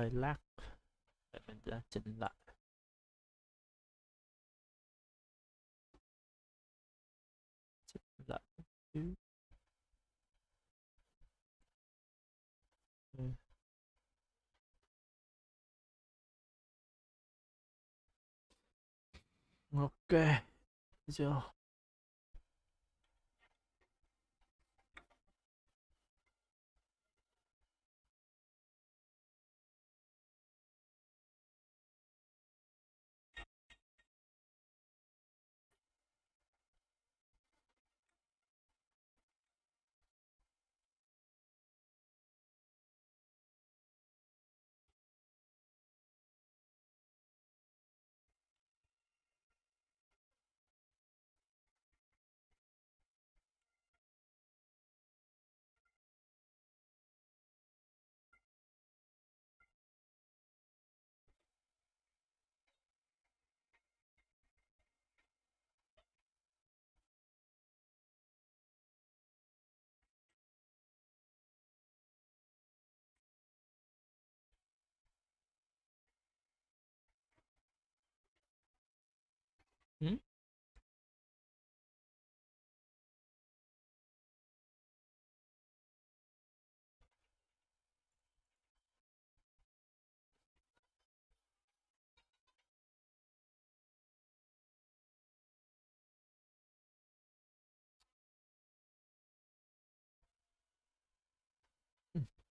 hơi lag, để mình đã chỉnh lại. Chỉnh lại một xíu. Ok, chưa? Ừ?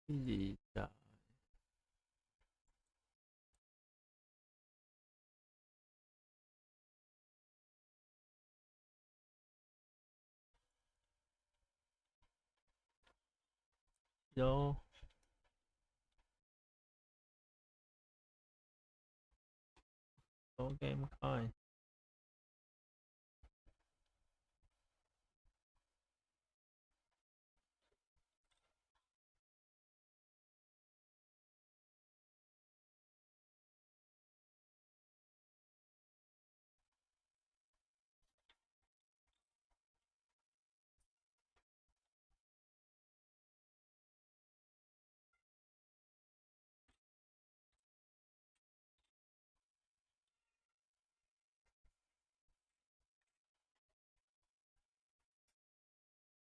Cái gì trời? Vô vô game coi.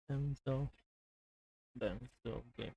Thêm số bạn số game.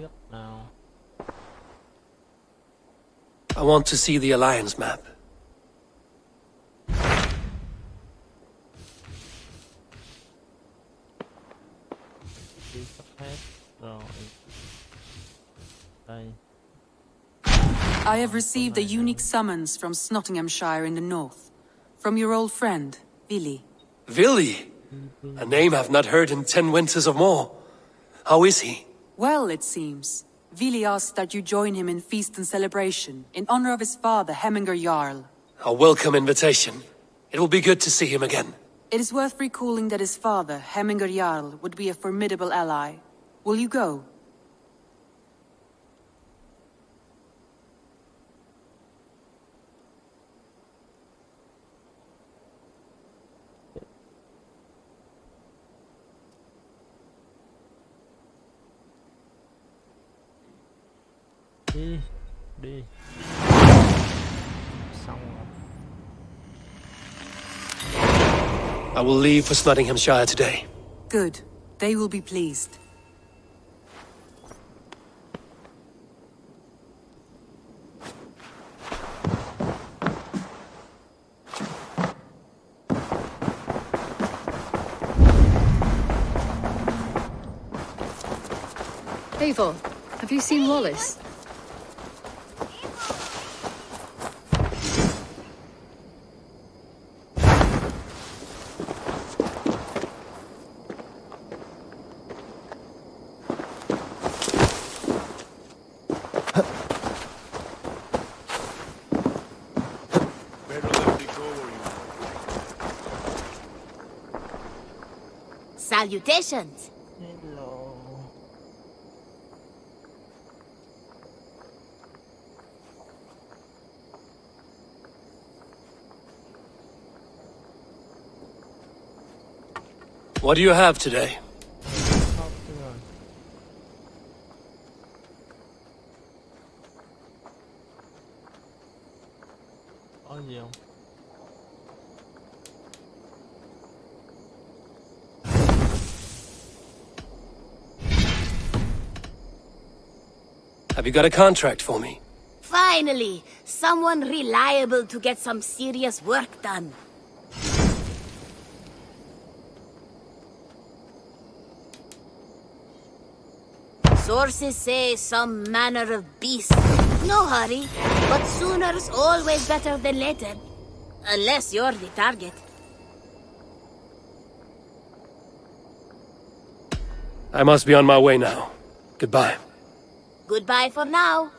biết nào. I want to see the Alliance map. Đi sắp hết rồi. Đây. I have received a unique summons from Nottinghamshire in the north. From your old friend, Billy. Villy? A name I've not heard in 10 winters or more. How is he? Well, it seems. Vili asked that you join him in feast and celebration, in honor of his father, Hemminger Jarl. A welcome invitation. It will be good to see him again. It is worth recalling that his father, Hemminger Jarl, would be a formidable ally. Will you go? Đi. Xong rồi. I will leave for Nottinghamshire today. Good. They will be pleased. Eivor, have you seen Wallace? Salutations! Hello. What do you have today? Khóc rồi. Có gì không? Have you got a contract for me? Finally, someone reliable to get some serious work done. Sources say some manner of beast. No hurry, but sooner's always better than later. Unless you're the target. I must be on my way now. Goodbye. Goodbye for now.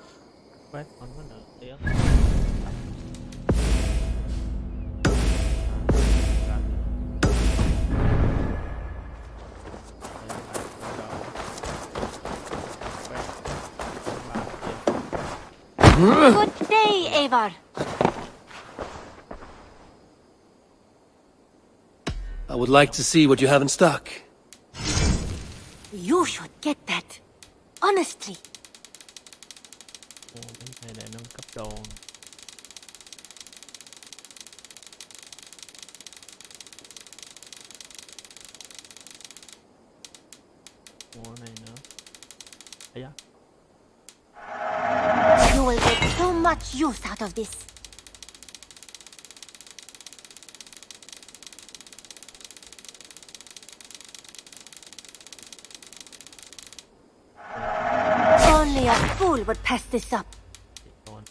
Quét không có nợ tiếng. Good day, Eivor. I would like to see what you have in stock. You should get that. Honestly. Ồ, bên này để nâng cấp đồ. Ồ, này nữa. Ây da. You will get so much use out of this. Only a fool would pass this up. Còn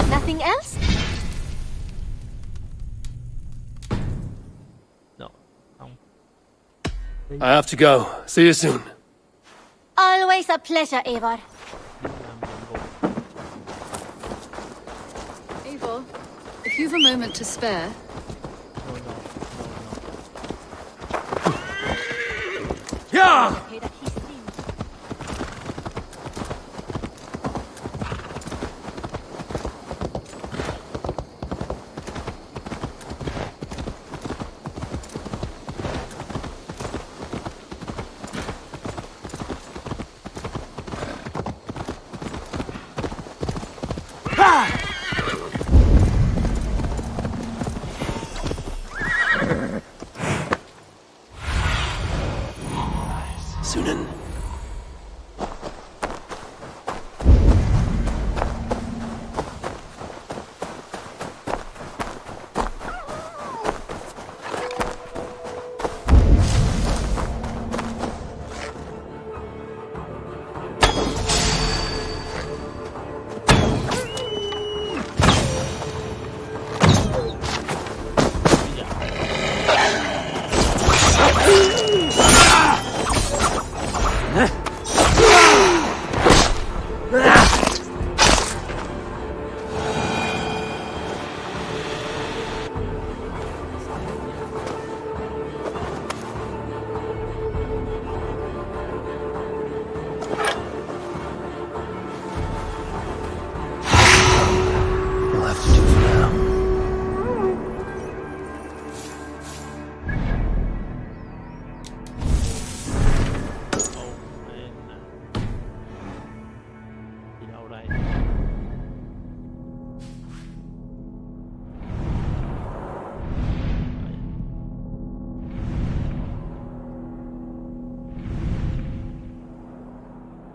Nothing else? no, không. I have to go. See you soon. Always a pleasure, Eivor. Làm nhiệm vụ. Eivor, if you've a moment to spare, No, no, no, no. Yeah! Okay, that he seems. Sunan. We'll have to do for now. Ô, đây nè. Đi đâu đây?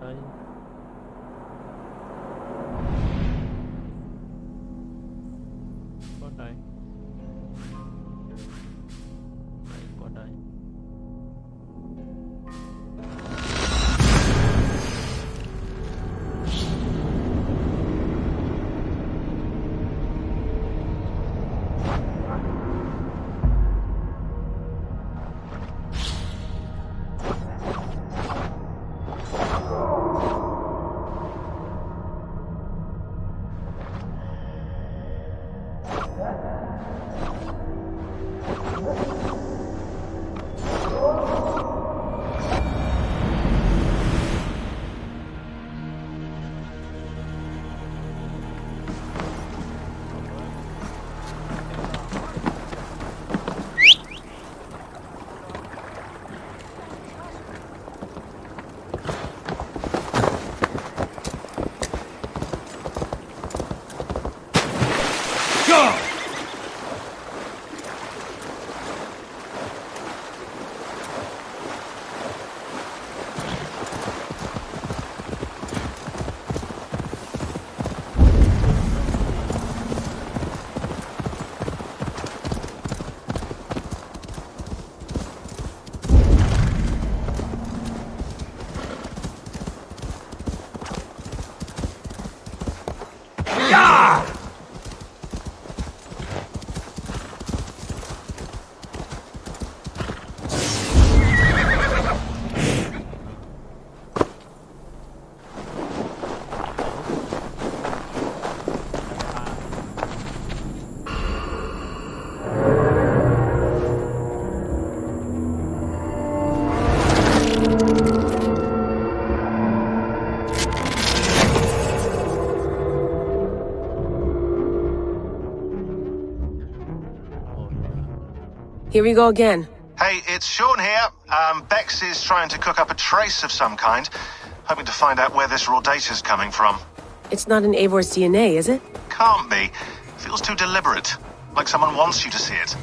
Đây. Có đây. Đây, có đây. Here we go again. Hey, it's Sean here. Bex is trying to cook up a trace of some kind, hoping to find out where this raw data's coming from. It's not in Eivor's DNA, is it? Can't be. Feels too deliberate, like someone wants you to see it.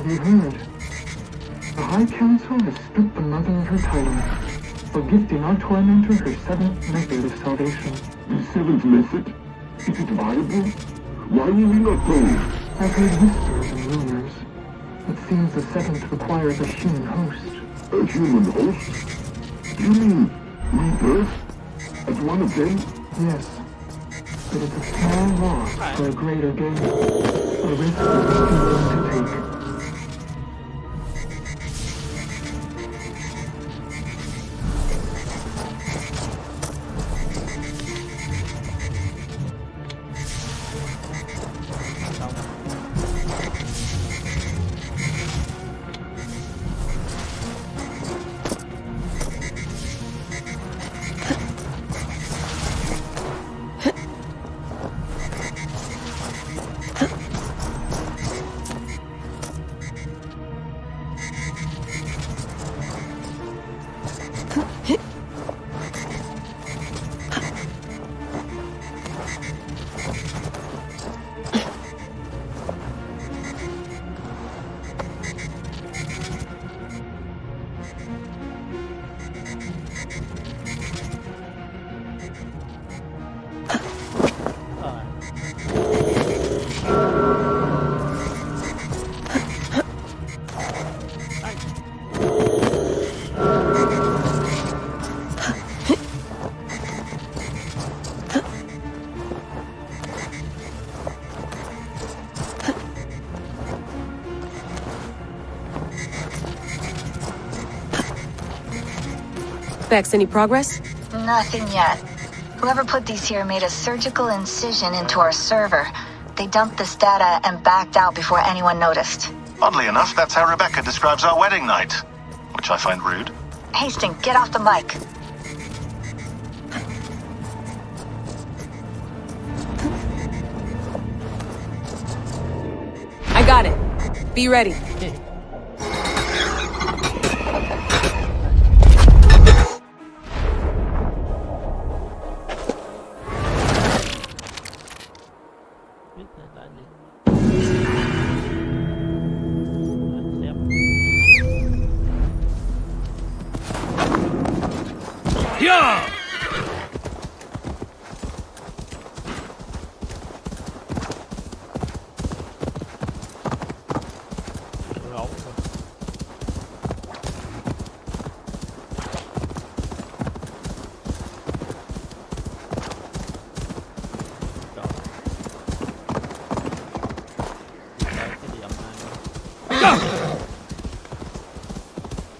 you heard? The High Council has stripped the mother of her title, for gifting our tormentor her seventh method of salvation. The seventh method? Is it viable? Why were we not told? I've heard whispers and rumors. It seems the seventh requires a human host. A human host? Do you mean rebirth? As one of them? Yes. But it's a small loss for a greater gain. A risk we're willing to take. Bex, any progress? Nothing yet. Whoever put these here made a surgical incision into our server. They dumped this data and backed out before anyone noticed. Oddly enough, that's how Rebecca describes our wedding night, which I find rude. Hastings, get off the mic. I got it. Be ready.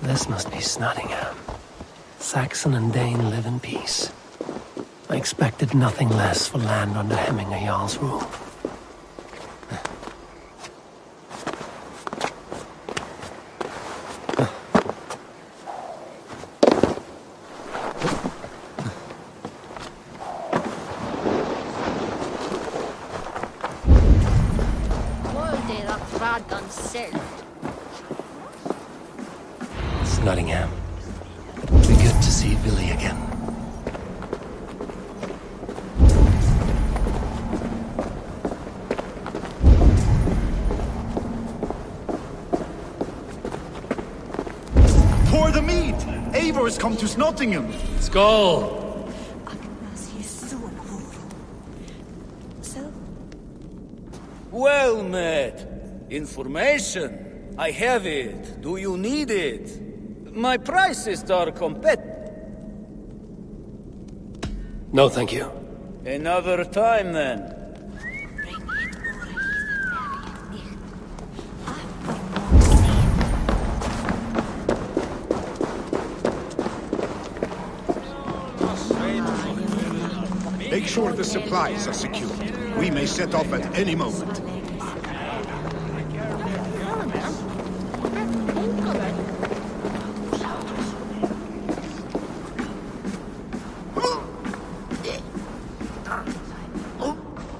This must be Nottingham. Saxon and Dane live in peace. I expected nothing less for land under Hemminger Jarl's rule. It's Nottingham. It'll be good to see Billy again. Pour the meat! Eivor's come to Nottingham! Skål! Well met. Information. I have it. Do you need it? My prices are No, thank you. Another time, then. Make sure the supplies are secure. We may set off at any moment.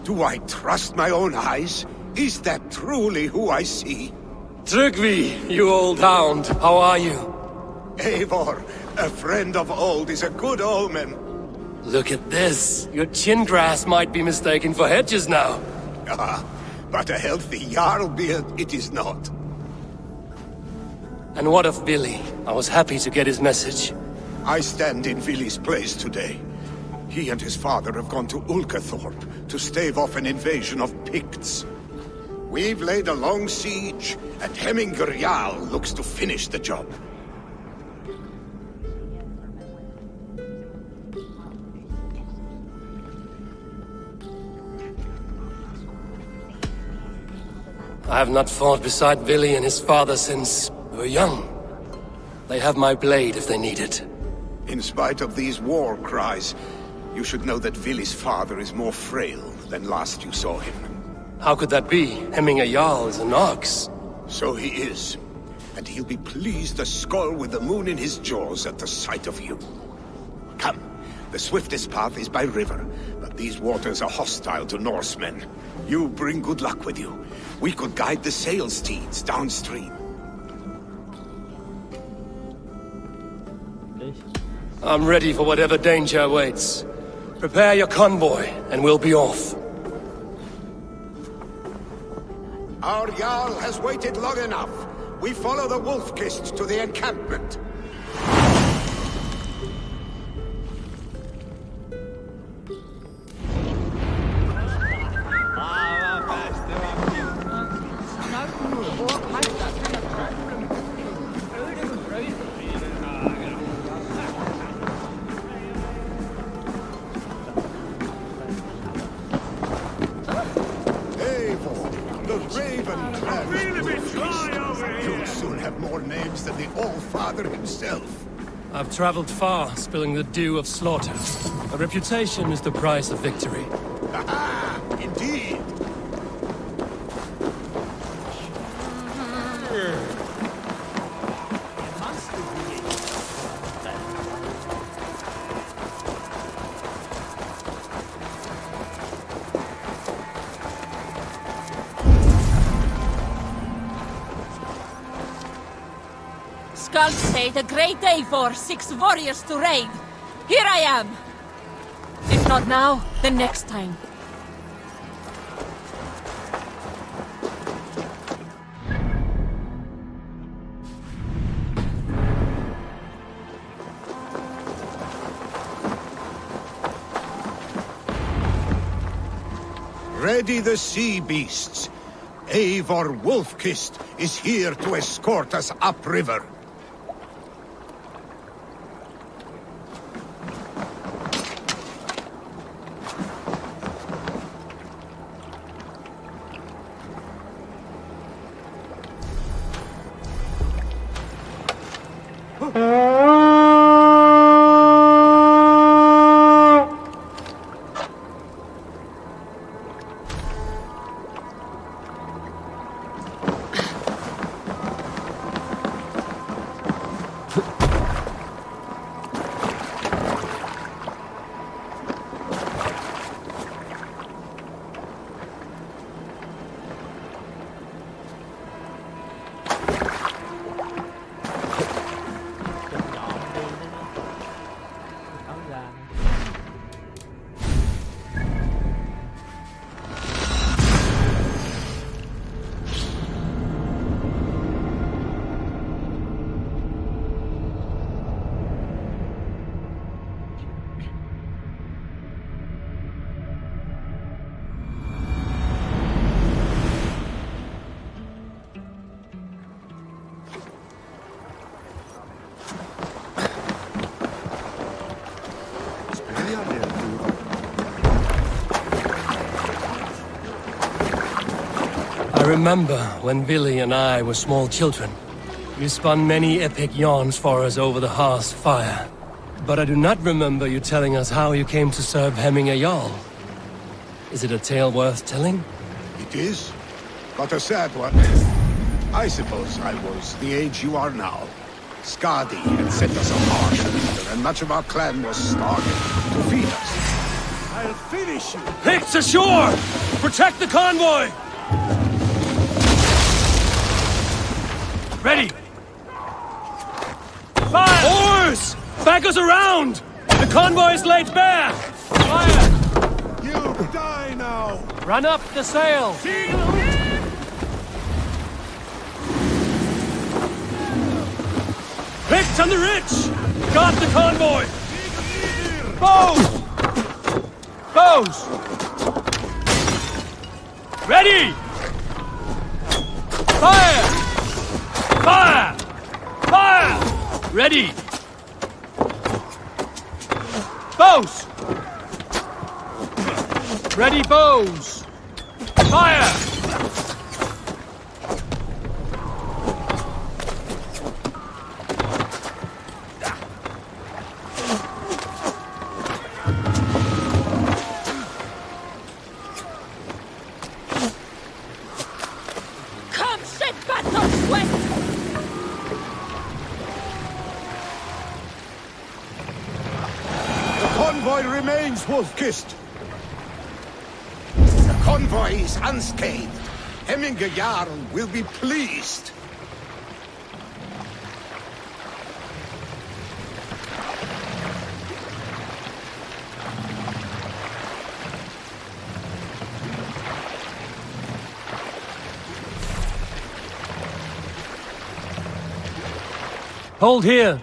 Do I trust my own eyes? Is that truly who I see? Trygvi, you old hound, how are you? Eivor, a friend of old is a good omen. Look at this. Your chin grass might be mistaken for hedges now. Ah, but a healthy Jarl beard it is not. And what of Billy? I was happy to get his message. I stand in Villy's place today. He and his father have gone to Ulkathorpe to stave off an invasion of Picts. We've laid a long siege, and Hemminger Jarl looks to finish the job. I have not fought beside Billy and his father since we were young. They have my blade if they need it. In spite of these war cries, you should know that Villy's father is more frail than last you saw him. How could that be? Hemminger Jarl is an ox. So he is. And he'll be pleased as skull with the moon in his jaws at the sight of you. Come, the swiftest path is by river, but these waters are hostile to Norsemen. You bring good luck with you. We could guide the sail steeds downstream. I'm ready for whatever danger awaits. Prepare your convoy, and we'll be off. Our Jarl has waited long enough. We follow the Wolf-Kist to the encampment. You'll soon have more names than the All-Father himself. I've traveled far, spilling the dew of slaughter. A reputation is the price of victory. Aha! Indeed! Skulls say a great day for 6 warriors to raid. Here I am! If not now, then next time. Ready the sea beasts. Eivor Wolf-Kist is here to escort us upriver. I remember when Billy and I were small children. You spun many epic yarns for us over the hearth's fire. But I do not remember you telling us how you came to serve Hemminger Jarl. Is it a tale worth telling? It is, but a sad one. I suppose I was the age you are now. Skadi had sent us a harsh winter, and much of our clan was starving to feed us. I'll finish you! Picts ashore! Protect the convoy! Ready! Fire! Oars! Back us around! The convoy is laid bare! Fire! You die now! Run up the sail! Watch on the ridge! Guard the convoy! Bows! Bows! Ready! Fire! Fire! Fire! Ready! Bows! Ready, bows! Fire! Come set battle sweat! The convoy remains wolf-kissed. The convoy is unscathed. Hemminger Jarl will be pleased. Hold here.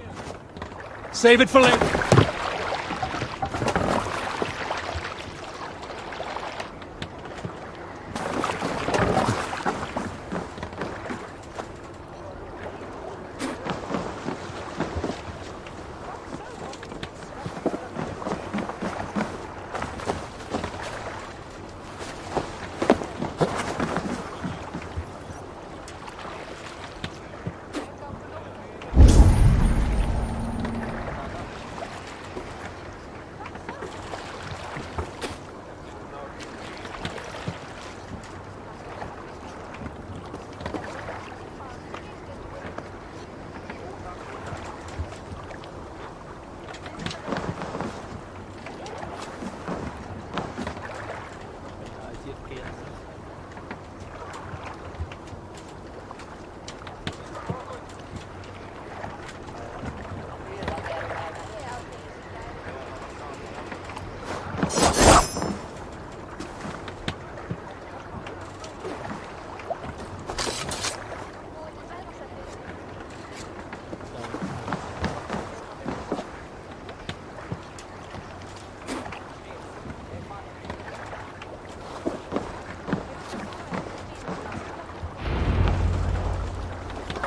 Save it for later.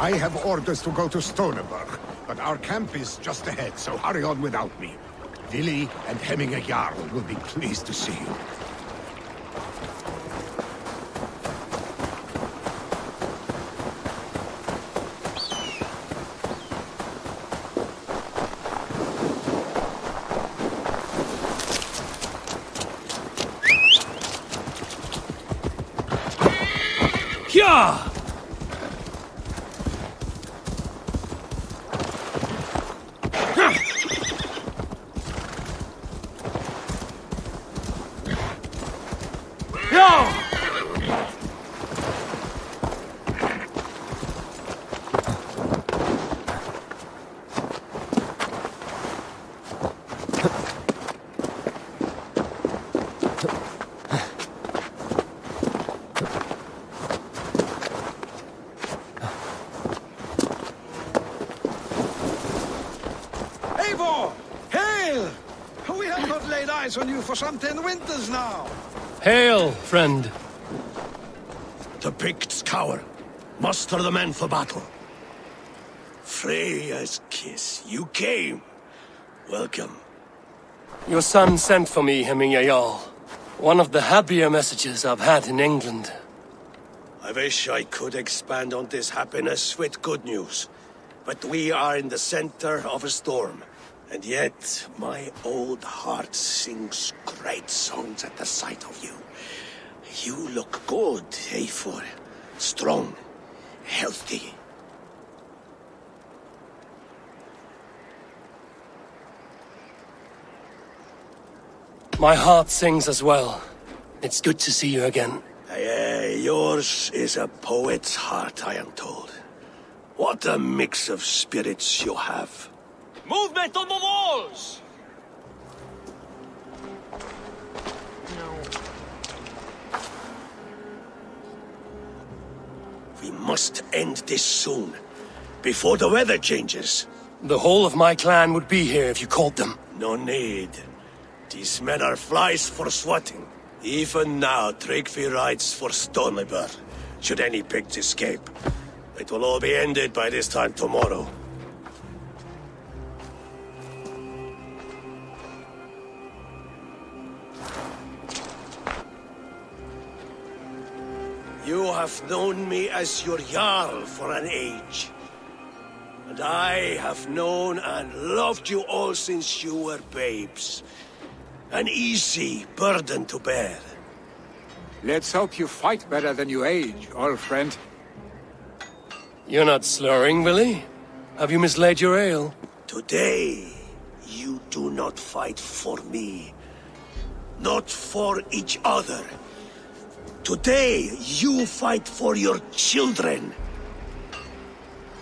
I have orders to go to Stonenberg, but our camp is just ahead, so hurry on without me. Willi and Hemminger Jarl will be pleased to see you. Kya! Hail! We have not laid eyes on you for some 10 winters now. Hail, friend. The Picts cower. Muster the men for battle. Freya's kiss. You came. Welcome. Your son sent for me, Hemminger Jarl. One of the happier messages I've had in England. I wish I could expand on this happiness with good news. But we are in the center of a storm. And yet, my old heart sings great songs at the sight of you. You look good, Eivor. Strong, healthy. My heart sings as well. It's good to see you again. Yours is a poet's heart, I am told. What a mix of spirits you have. Movement on the walls! We must end this soon, before the weather changes. The whole of my clan would be here if you called them. No need. These men are flies for swatting. Even now, Tryggvi rides for Stonebur, should any pigs escape. It will all be ended by this time tomorrow. You have known me as your Jarl for an age. And I have known and loved you all since you were babes. An easy burden to bear. Let's hope you fight better than you age, old friend. You're not slurring, Willie? Have you mislaid your ale? Today, you do not fight for me. Not for each other. Today, you fight for your children.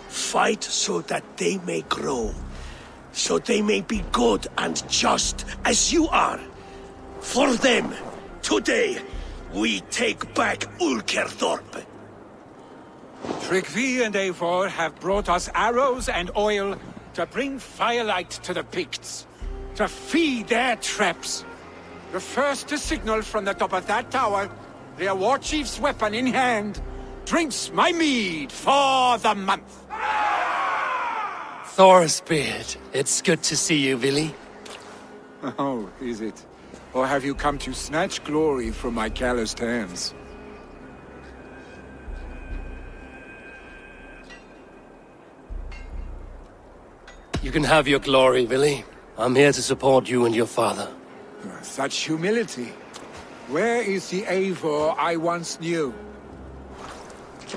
Fight so that they may grow. So they may be good and just as you are. For them, today, we take back Ulkerthorpe. Tryggvi and Eivor have brought us arrows and oil to bring firelight to the Picts. To feed their traps. The first to signal from the top of that tower, their war chief's weapon in hand, drinks my mead for the month. Thorsbeard, it's good to see you, Willie. Oh, is it? Or have you come to snatch glory from my calloused hands? You can have your glory, Willie. I'm here to support you and your father. Such humility. Where is the Eivor I once knew?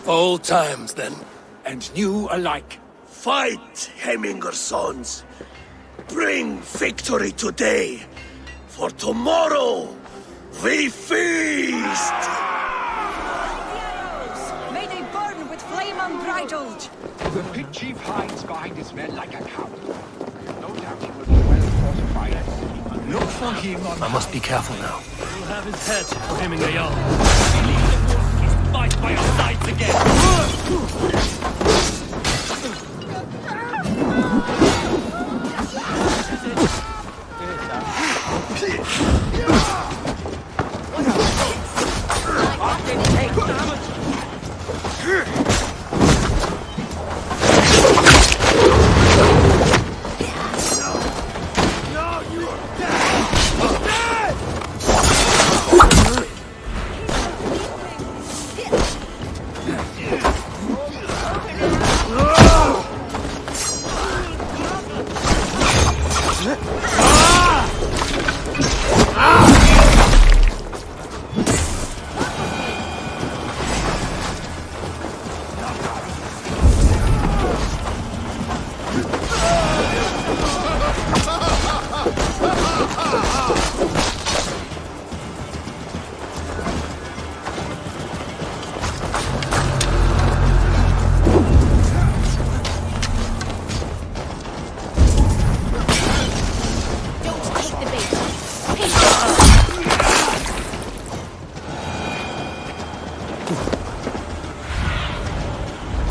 Old times, then. And new alike. Fight, Hemminger sons. Bring victory today. For tomorrow, we feast! May they burn with flame unbridled! The pit chief hides behind his men like a cow. No doubt he will be well fortified. Look for him on... I must be careful now. You'll have his head for hemming a yarn. He's fight by your sides again!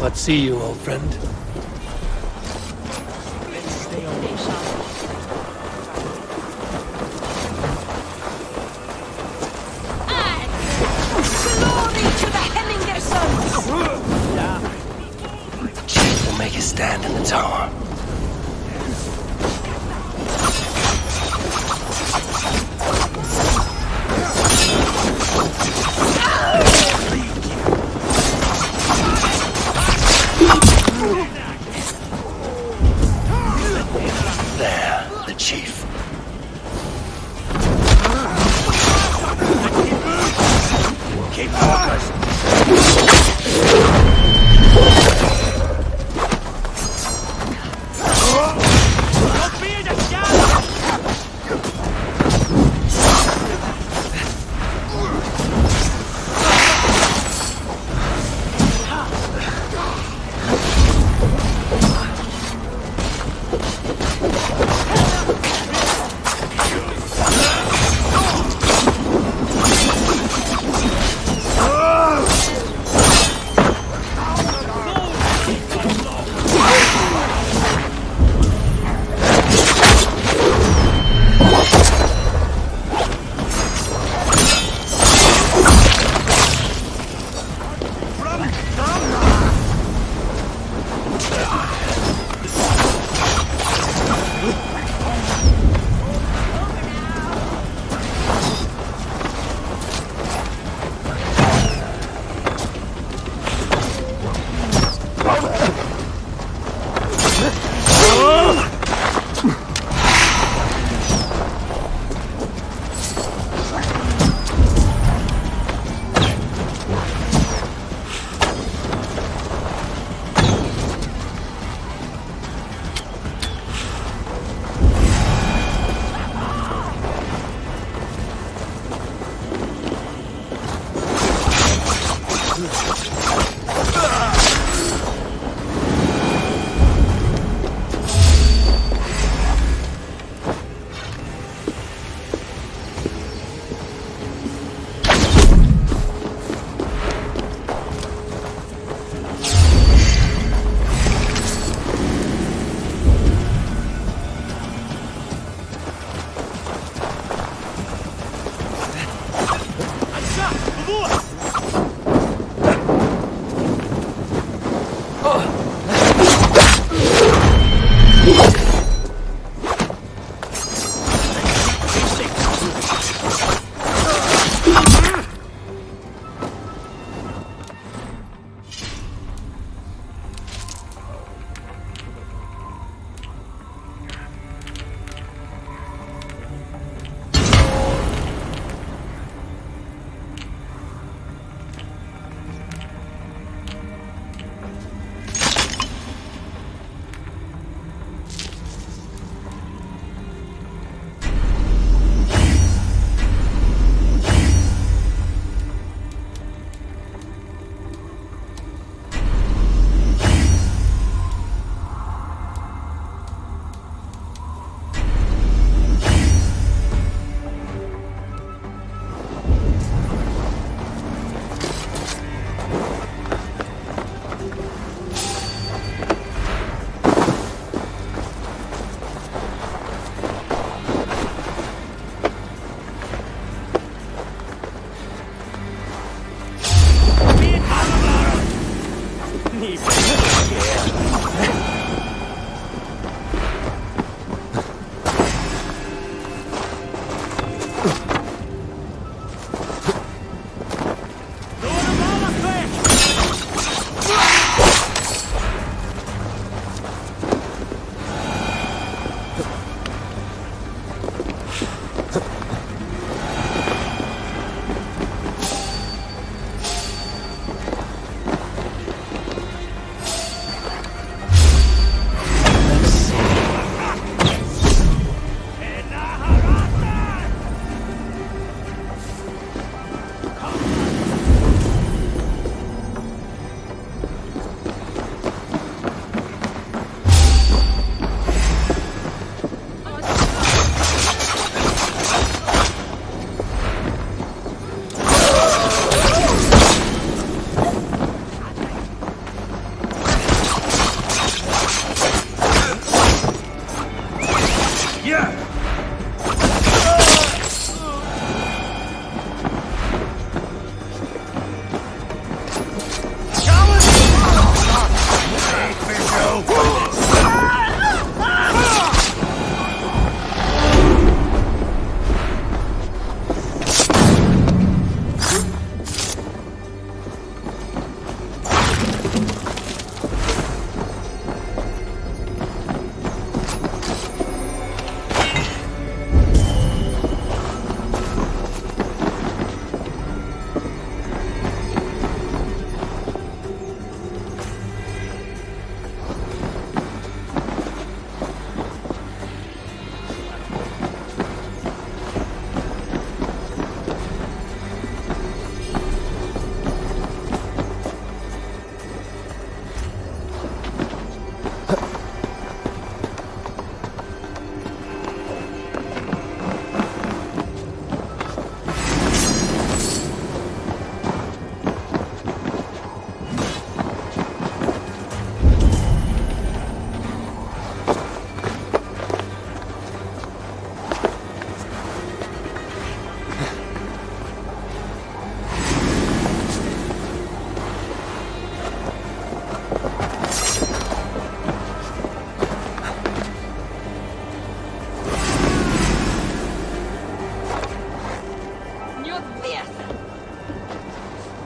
Let's see you, old friend. Glory to the Hemminger sons! Chief will make a stand in the tower. There, the chief. Keep focused.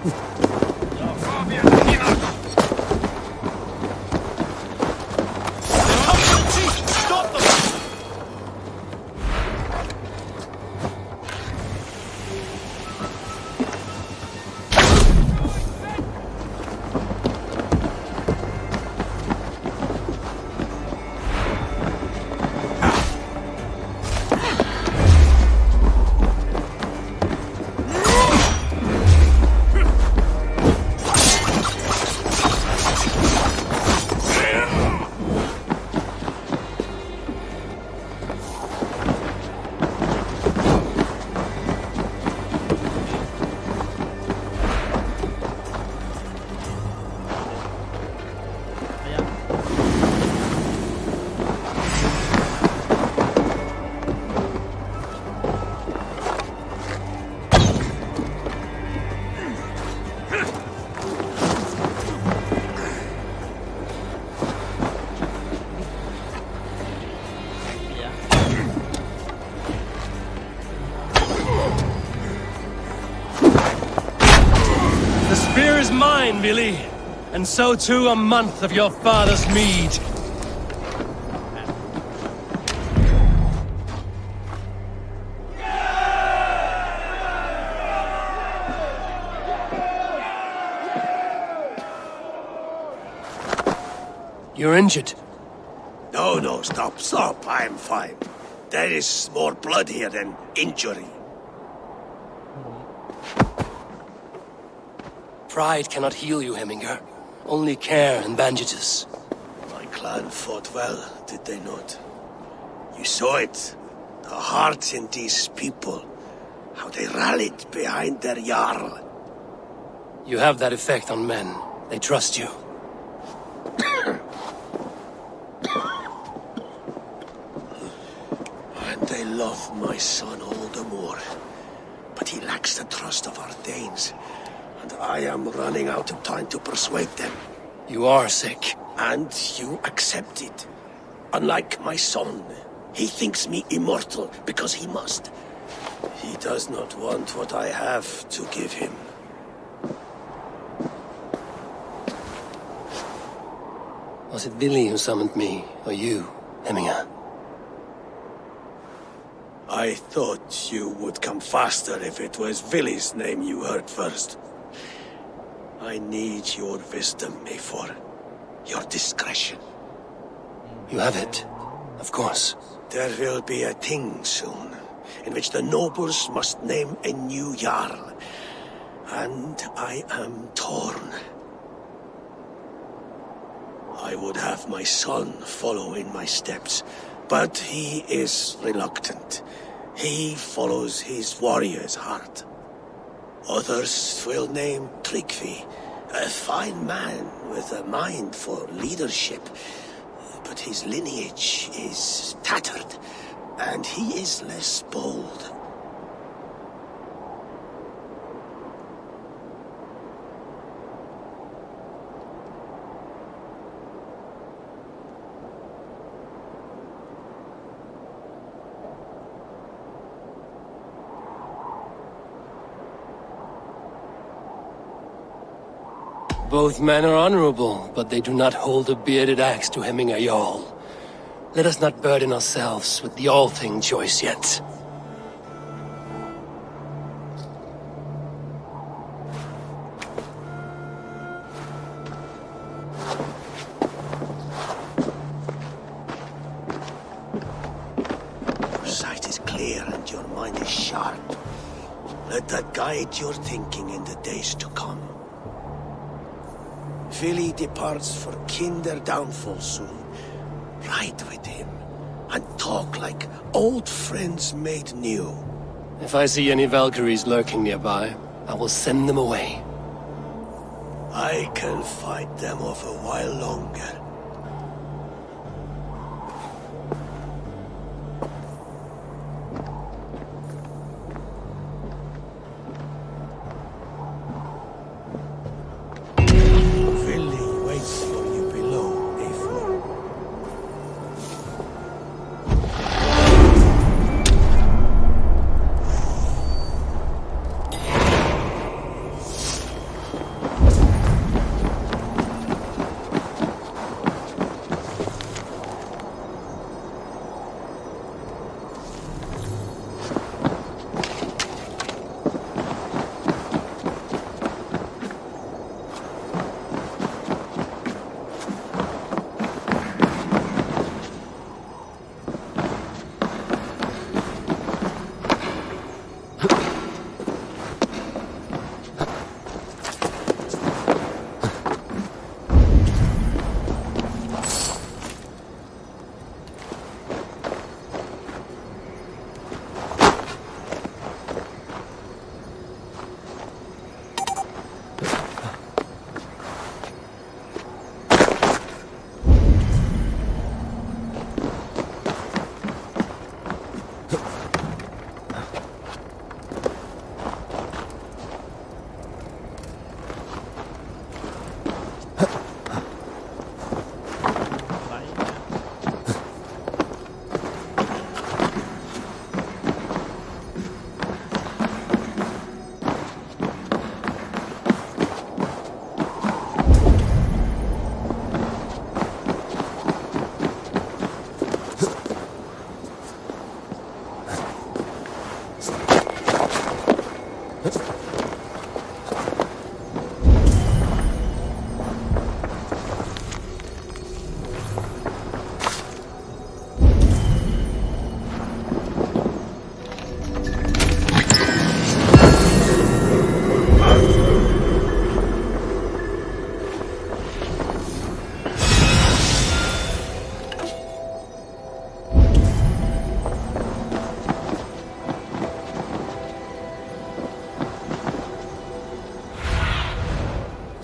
The spear is mine, Billy. And so too a month of your father's mead. You're injured. No, stop. I'm fine. There is more blood here than injury. Pride cannot heal you, Heminger. Only care and bandages. My clan fought well, did they not? You saw it. The heart in these people. How they rallied behind their Jarl. You have that effect on men. They trust you. And they love my son all the more. But he lacks the trust of our Danes. And I am running out of time to persuade them. You are sick. And you accept it. Unlike my son, he thinks me immortal because he must. He does not want what I have to give him. Was it Billy who summoned me, or you, Heminger? I thought you would come faster if it was Villy's name you heard first. I need your wisdom, Mayfor. Your discretion. You have it, of course. There will be a thing soon, in which the nobles must name a new Jarl. And I am torn. I would have my son follow in my steps, but he is reluctant. He follows his warrior's heart. Others will name Tryggvi, a fine man with a mind for leadership. But his lineage is tattered, and he is less bold. Both men are honorable, but they do not hold a bearded axe to Heminger Jarl. Let us not burden ourselves with the all-thing choice yet. Your sight is clear and your mind is sharp. Let that guide your thinking in the days to come. Villy departs for Kinder downfall soon. Ride with him, and talk like old friends made new. If I see any Valkyries lurking nearby, I will send them away. I can fight them off a while longer.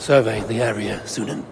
survey the area, Sunan.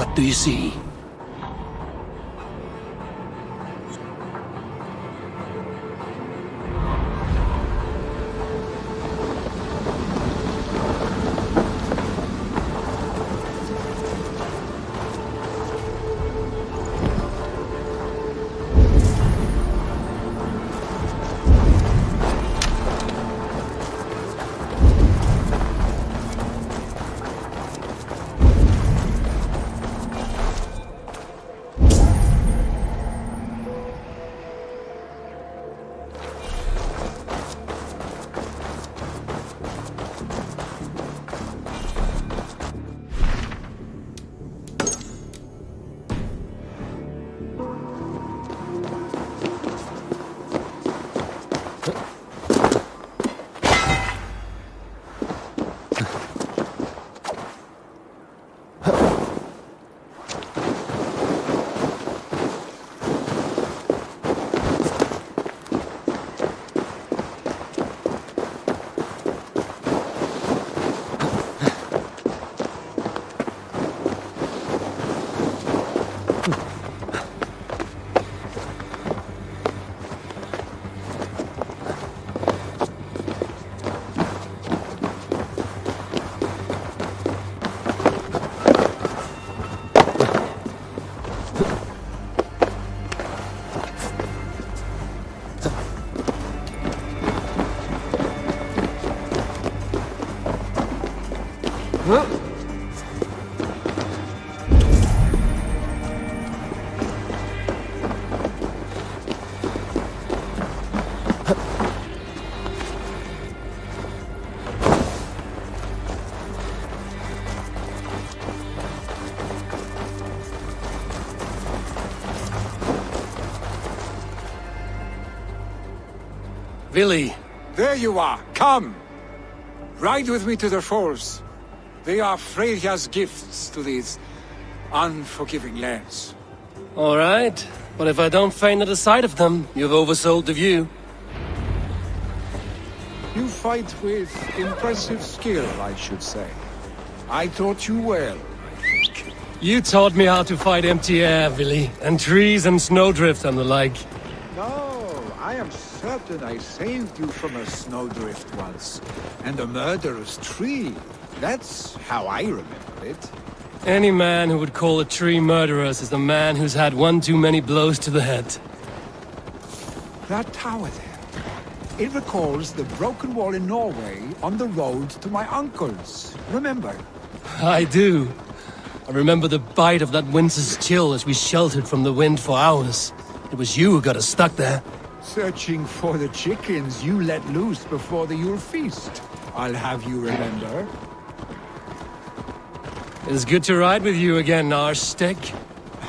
What do you see? Billy. There you are. Come. Ride with me to the falls. They are Freya's gifts to these unforgiving lands. All right, but if I don't faint at the sight of them, you've oversold the view. You fight with impressive skill, I should say. I taught you well. You taught me how to fight empty air, Billy, and trees and snowdrift and the like. No, I am certain I saved you from a snowdrift once, and a murderous tree. That's how I remember it. Any man who would call a tree murderous is a man who's had one too many blows to the head. That tower there, it recalls the broken wall in Norway on the road to my uncle's. Remember? I do. I remember the bite of that winter's chill as we sheltered from the wind for hours. It was you who got us stuck there. Searching for the chickens you let loose before the Yule feast. I'll have you remember. It's good to ride with you again, Arstick.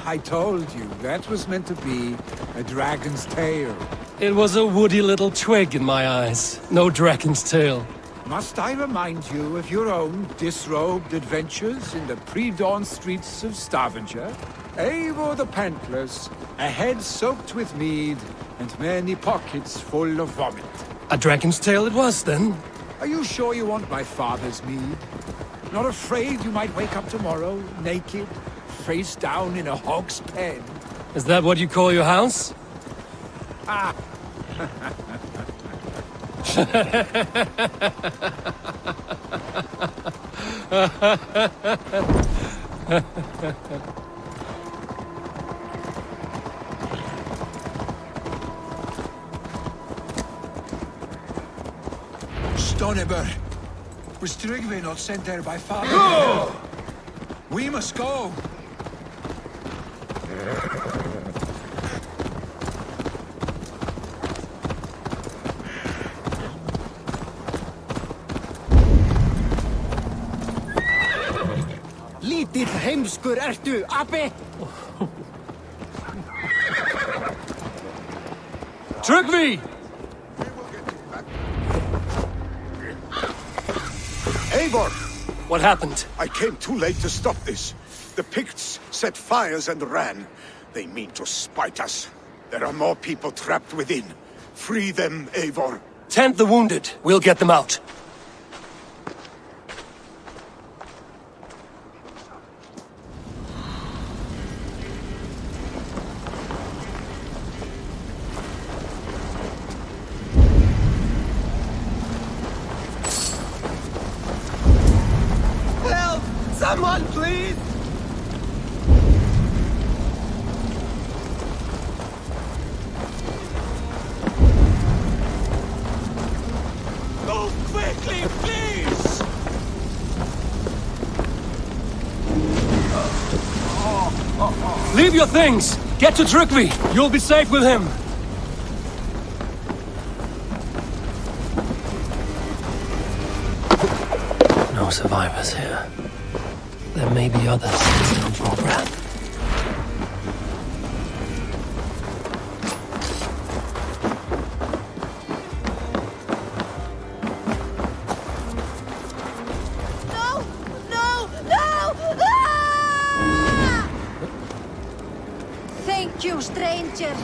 I told you, that was meant to be a dragon's tail. It was a woody little twig in my eyes. No dragon's tail. Must I remind you of your own disrobed adventures in the pre-dawn streets of Stavanger? Eivor the Pantless, a head soaked with mead, and many pockets full of vomit. A dragon's tail it was, then? Are you sure you want my father's mead? Not afraid you might wake up tomorrow, naked, face down in a hog's pen? Is that what you call your house? Ah! Stoneber, was Trygve not sent there by father? Go! We must go! Lítill heimskur ertu, api! Trygve! Eivor! What happened? I came too late to stop this. The Picts set fires and ran. They mean to spite us. There are more people trapped within. Free them, Eivor. Tend the wounded. We'll get them out. quickly, please! Leave your things! Get to Trygve! You'll be safe with him! No survivors here. There may be others who still draw breath. Thank you, stranger.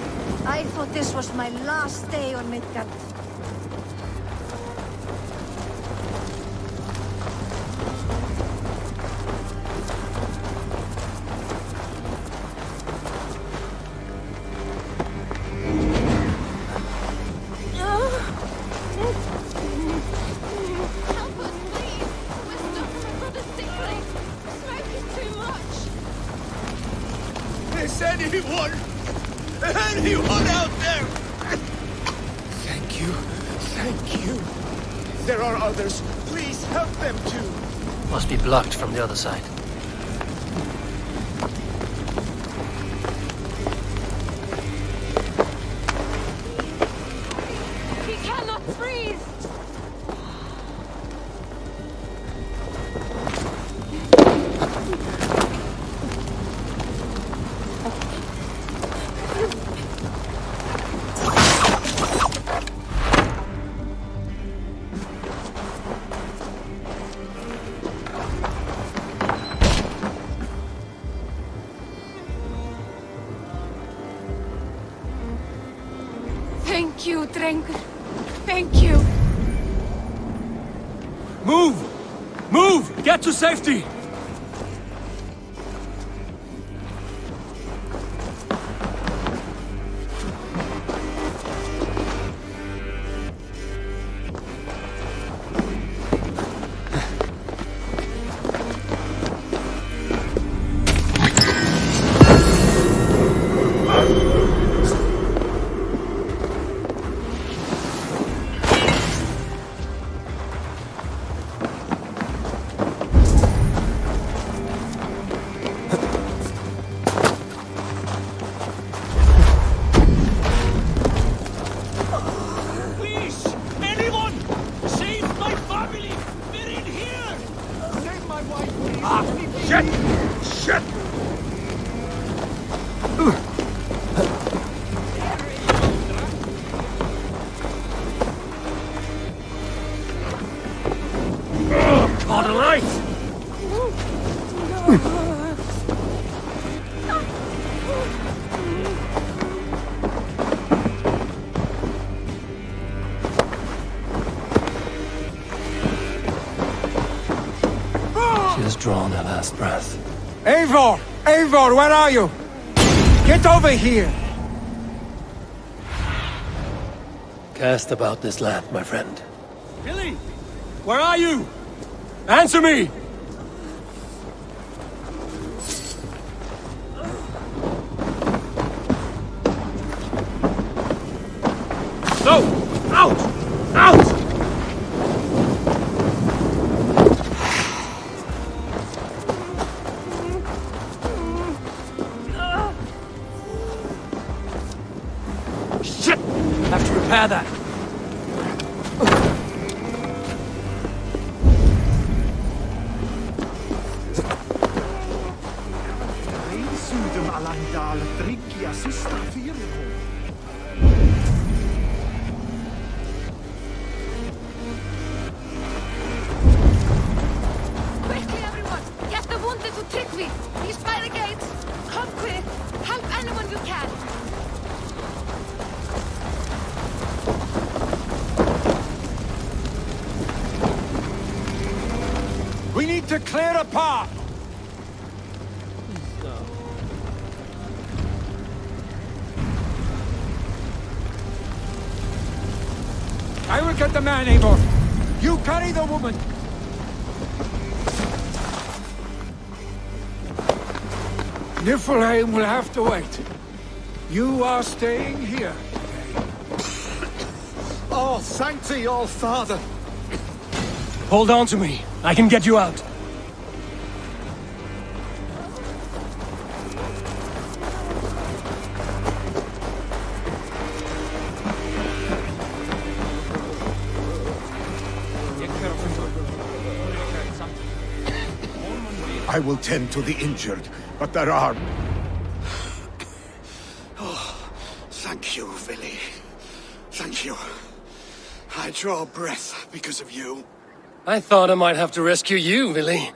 I thought this was my last day on Midgard. Is anyone out there? Thank you. Thank you. There are others. Please help them too. Must be blocked from the other side. He cannot breathe! Thank you, Drengur. Thank you. Move! Move! Get to safety! Drawn her last breath. Eivor! Eivor, where are you? Get over here! Cast about this land, my friend. Billy! Where are you? Answer me! No! Out! Out! Repair that. Quickly, everyone! Get the wounded to Trygve! He's by the gates! Come quick! Help anyone you can! We need to clear a path! I will get the man, Eivor. You carry the woman. Niflheim will have to wait. You are staying here. Oh, thank thee, All Father. Hold on to me. I can get you out. I will tend to the injured, but there are... Oh, thank you, Billy. Thank you. I draw breath because of you. I thought I might have to rescue you, Willy.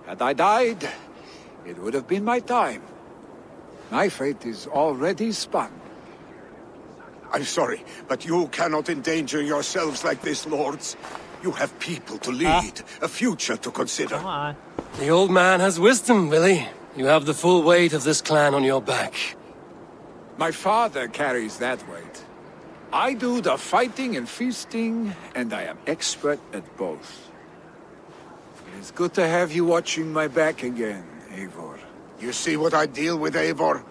Had I died, it would have been my time. My fate is already spun. I'm sorry, but you cannot endanger yourselves like this, lords. You have people to lead, a future to consider. The old man has wisdom, Willy. You have the full weight of this clan on your back. My father carries that weight. I do the fighting and feasting, and I am expert at both. It is good to have you watching my back again, Eivor. You see what I deal with, Eivor?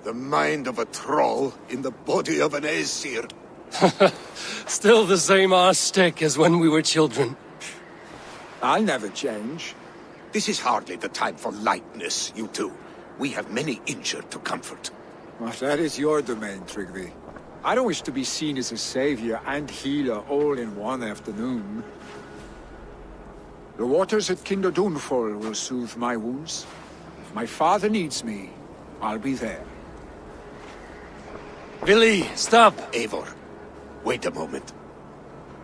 The mind of a troll in the body of an Aesir. Still the same arse stick as when we were children. I'll never change. This is hardly the time for lightness, you two. We have many injured to comfort. Well, that is your domain, Tryggvi. I don't wish to be seen as a savior and healer all in one afternoon. The waters at Kinderdunfol will soothe my wounds. If my father needs me, I'll be there. Willy, stop! Eivor, wait a moment.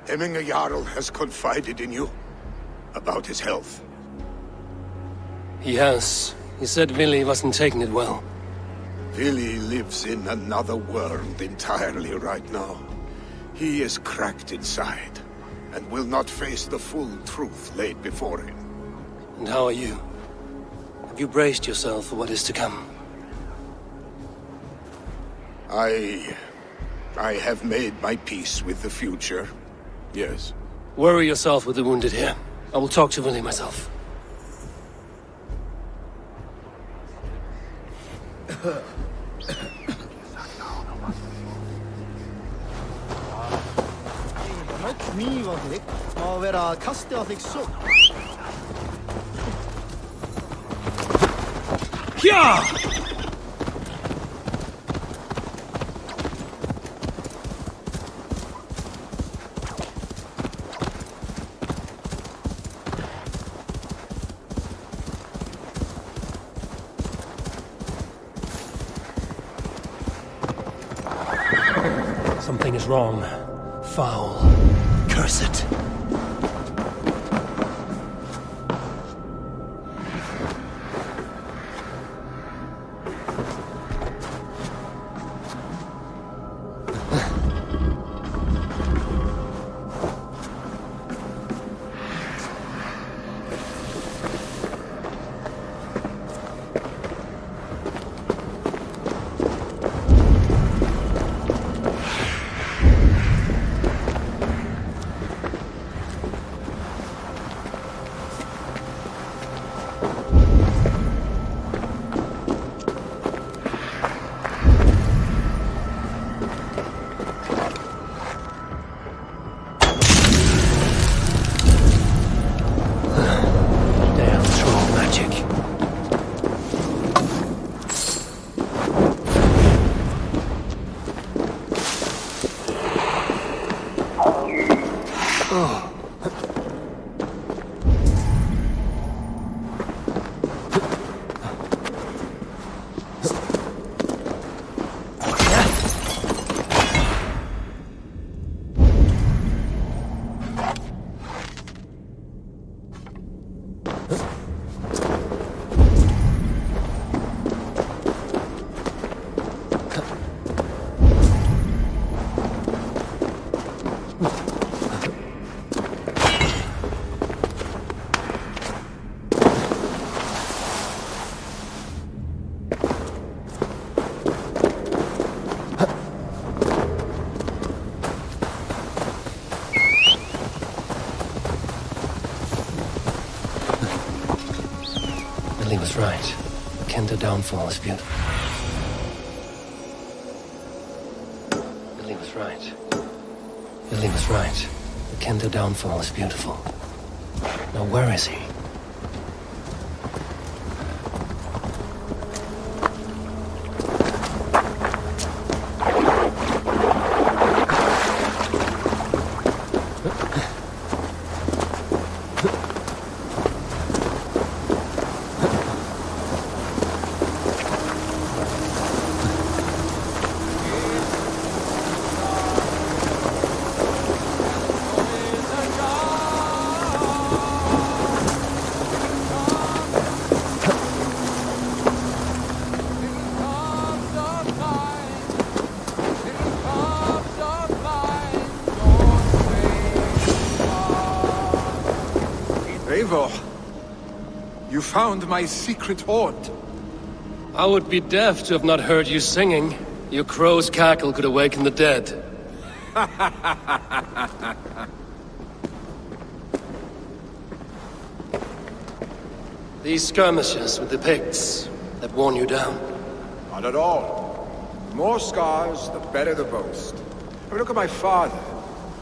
Hemminger Jarl has confided in you about his health. He has. He said Willy wasn't taking it well. Willy lives in another world entirely right now. He is cracked inside, and will not face the full truth laid before him. And how are you? Have you braced yourself for what is to come? I have made my peace with the future, yes. Worry yourself with the wounded here. I will talk to Willy myself. Something is wrong. Foul. Curse it. Billy was right. The Kênh downfall is beautiful. Billy was right. Billy was right. The Kênh downfall is beautiful. Now where is he? Eivor, you found my secret haunt. I would be deaf to have not heard you singing. Your crow's cackle could awaken the dead. These skirmishes with the Picts that worn you down? Not at all. The more scars, the better the boast. I mean, look at my father.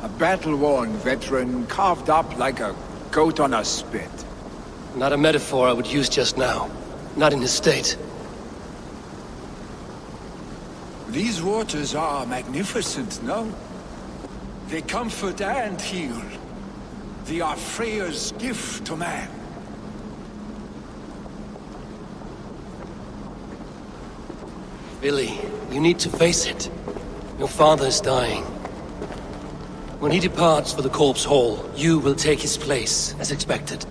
A battle-worn veteran, carved up like a goat on a spit. Not a metaphor I would use just now. Not in his state. These waters are magnificent, no? They comfort and heal. They are Freya's gift to man. Billy, you need to face it. Your father is dying. When he departs for the Corpse Hall, you will take his place, as expected.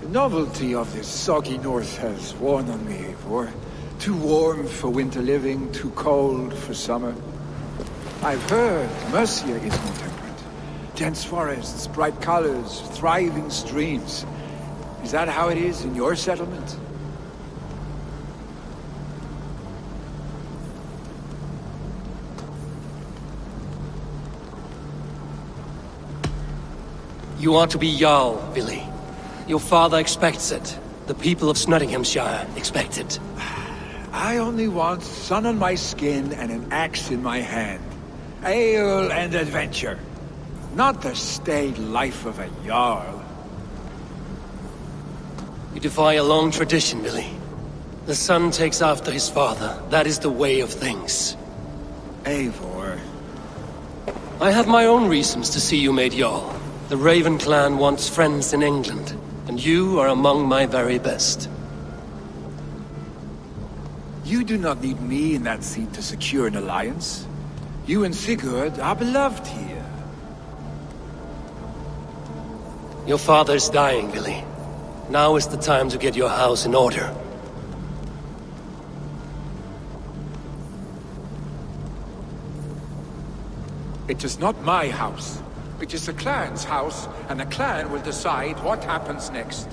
The novelty of this soggy north has worn on me, Eivor. Too warm for winter living, too cold for summer. I've heard Mercia is more temperate. Dense forests, bright colors, thriving streams. Is that how it is in your settlement? You are to be Jarl, Billy. Your father expects it. The people of Nottinghamshire expect it. I only want sun on my skin and an axe in my hand. Ale and adventure. Not the staid life of a Jarl. You defy a long tradition, Billy. The son takes after his father. That is the way of things. Eivor. I have my own reasons to see you made Jarl. The Raven clan wants friends in England, and you are among my very best. You do not need me in that seat to secure an alliance. You and Sigurd are beloved here. Your father is dying, Billy. Now is the time to get your house in order. It is not my house. It is the clan's house, and the clan will decide what happens next.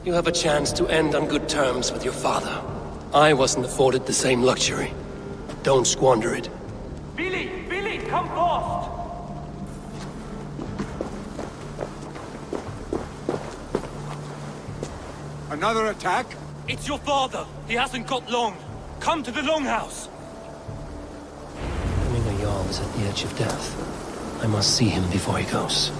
You have a chance to end on good terms with your father. I wasn't afforded the same luxury. Don't squander it. Billy! Billy, come fast! Another attack? It's your father! He hasn't got long! Come to the Longhouse! Becoming a Jarl is at the edge of death. I must see him before he goes.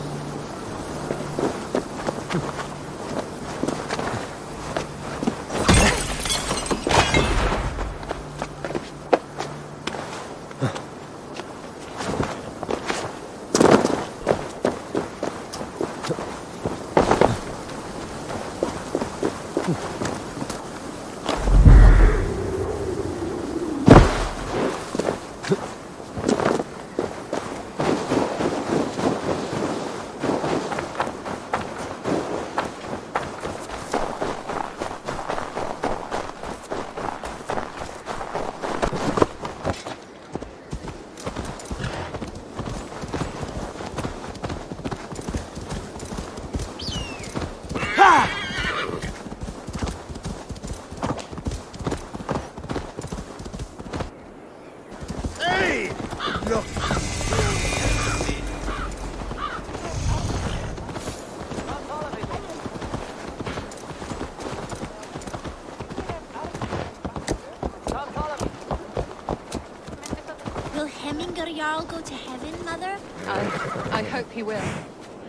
Will Hemminger Jarl go to heaven, Mother? I hope he will.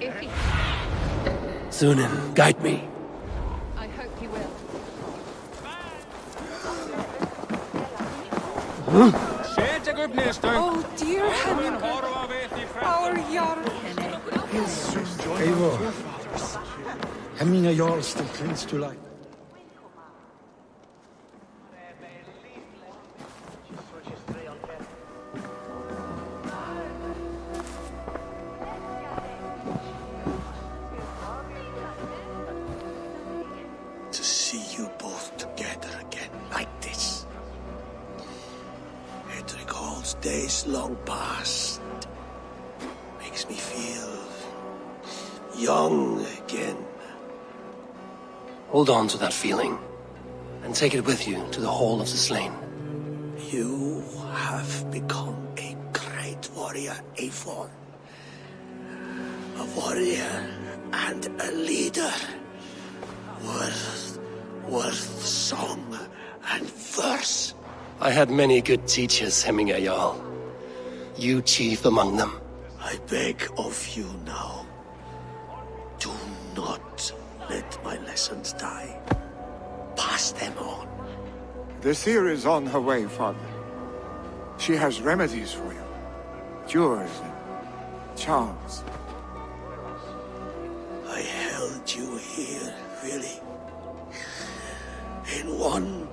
If he... Sunan, guide me. I hope he will. Oh dear Henrik, our Jarl. Eivor, Hemminga Jarl still clings to life. To see you both together again like this. It recalls days long past. Makes me feel young again. Hold on to that feeling, and take it with you to the Hall of the Slain. You have become a great warrior, Eivor. A warrior and a leader. Worth song and verse. I had many good teachers, Hemminga Jarl. You chief among them. I beg of you now, do not let my lessons die. Pass them on. The seer is on her way, Father. She has remedies for you. Cures and charms. I held you here, really. In one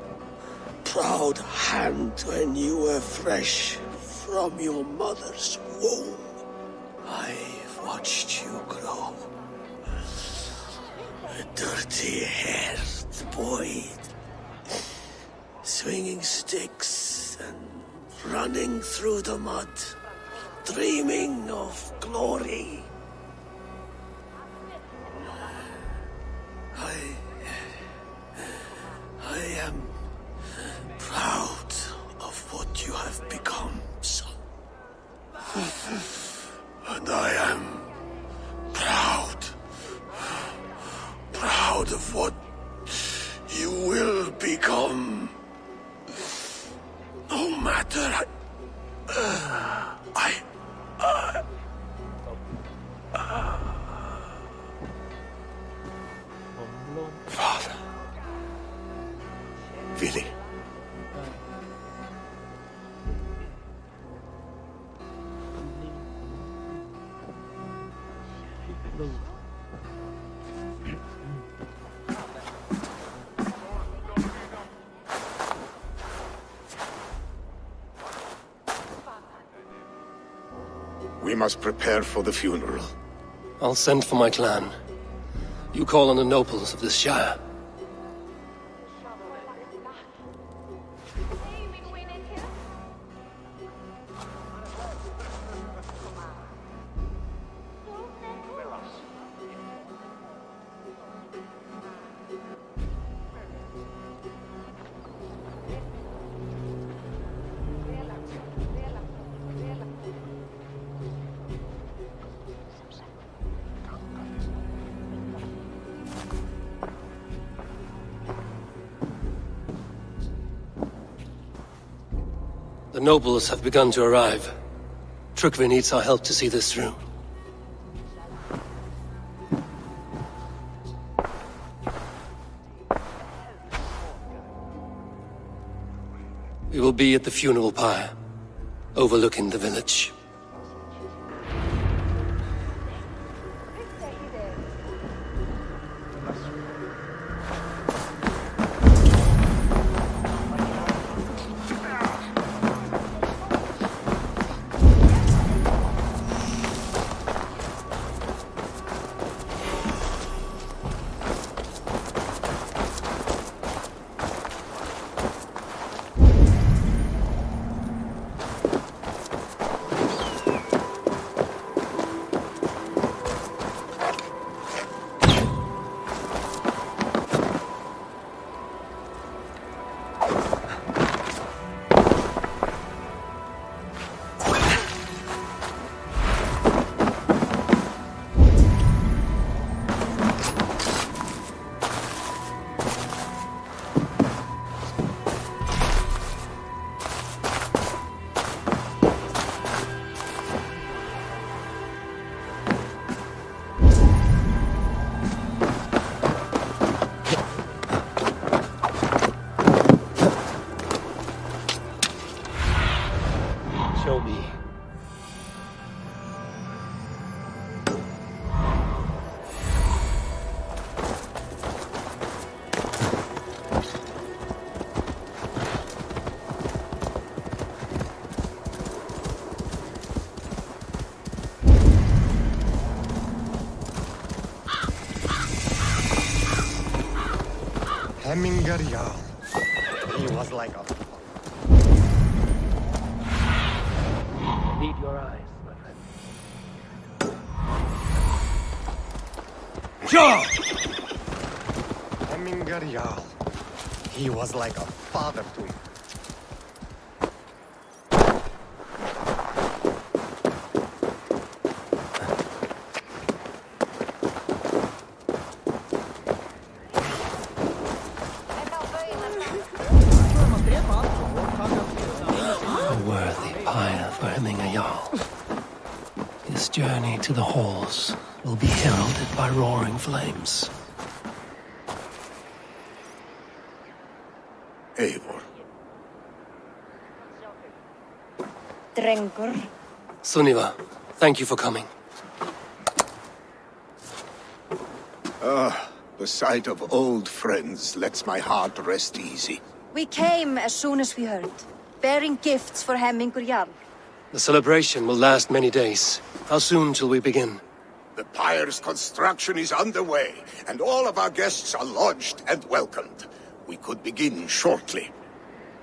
proud hand when you were fresh from your mother's womb. I've watched you grow. A dirty-haired boy, swinging sticks and running through the mud, dreaming of glory. I am proud of what you have become, son. And I am proud of what you will become. No matter. Father. Willy. We must prepare for the funeral. I'll send for my clan. You call on the nobles of this shire. The nobles have begun to arrive. Trukvi needs our help to see this through. We will be at the funeral pyre, overlooking the village. Hemingarial. He was like a... Need your eyes, my friend. Sure! Hemingarial. He was like a father to me. His journey to the halls will be heralded by roaring flames. Eivor. Drengur. Sunniva, thank you for coming. The sight of old friends lets my heart rest easy. We came as soon as we heard, bearing gifts for Hemmingur Jarl. The celebration will last many days. How soon till we begin? The pyre's construction is underway, and all of our guests are lodged and welcomed. We could begin shortly.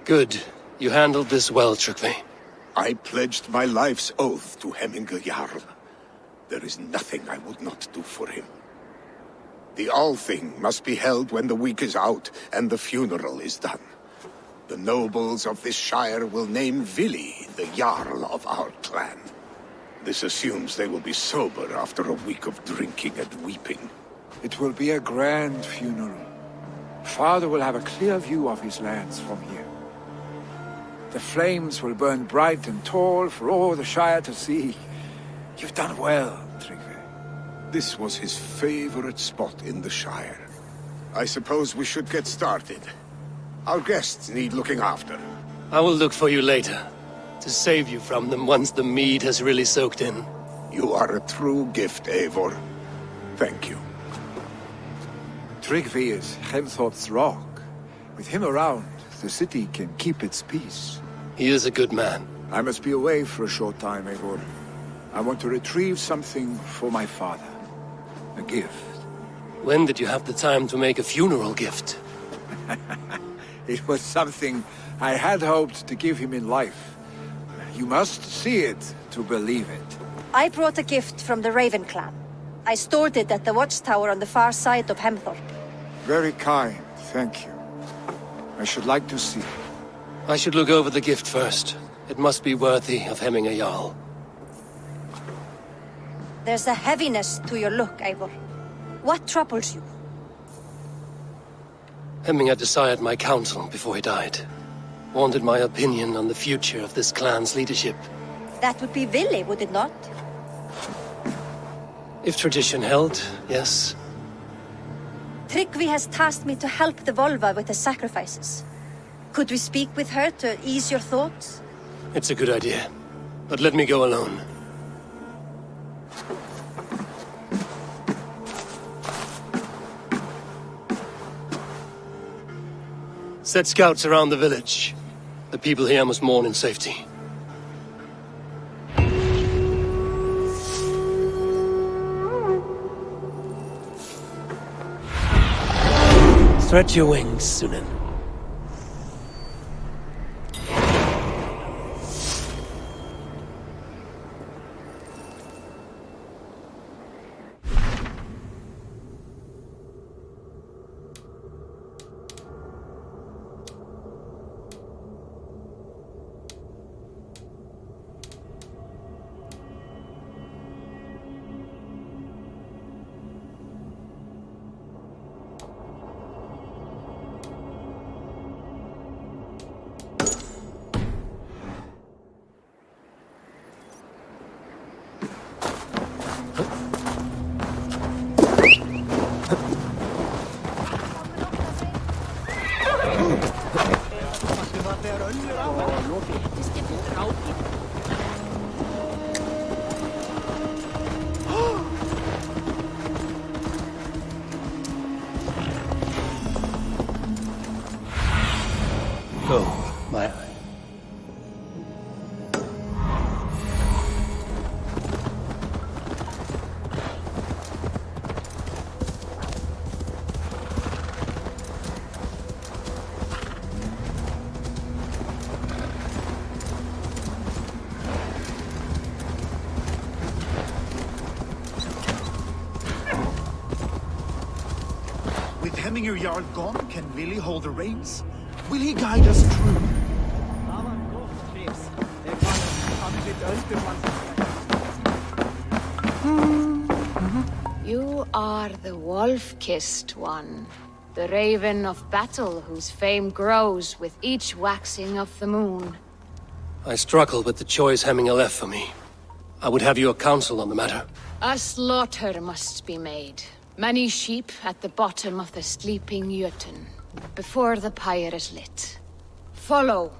Good. You handled this well, Trygve. I pledged my life's oath to Hemmingur Jarl. There is nothing I would not do for him. The Althing must be held when the week is out and the funeral is done. The nobles of this shire will name Vili the Jarl of our clan. This assumes they will be sober after a week of drinking and weeping. It will be a grand funeral. Father will have a clear view of his lands from here. The flames will burn bright and tall for all the shire to see. You've done well, Trygve. This was his favorite spot in the shire. I suppose we should get started. Our guests need looking after. I will look for you later, to save you from them once the mead has really soaked in. You are a true gift, Eivor. Thank you. Trygve is Hemthorpe's rock. With him around, the city can keep its peace. He is a good man. I must be away for a short time, Eivor. I want to retrieve something for my father. A gift. When did you have the time to make a funeral gift? It was something I had hoped to give him in life. You must see it to believe it. I brought a gift from the Raven clan. I stored it at the watchtower on the far side of Hemthorpe. Very kind, thank you. I should like to see. I should look over the gift first. It must be worthy of Hemmingur Jarl. There's a heaviness to your look, Eivor. What troubles you? Hemmingur desired my counsel before he died. Wanted my opinion on the future of this clan's leadership. That would be Vili, would it not? If tradition held, yes. Trygve has tasked me to help the Volva with the sacrifices. Could we speak with her to ease your thoughts? It's a good idea. But let me go alone. Set scouts around the village. The people here must mourn in safety. Stretch your wings, Sunan. Hemminger Jarl gone, can Willy hold the reins? Will he guide us through? You are the wolf-kissed one. The raven of battle whose fame grows with each waxing of the moon. I struggle with the choice Hemminger left for me. I would have your counsel on the matter. A slaughter must be made. Many sheep at the bottom of the sleeping Jötun, before the pyre is lit. Follow.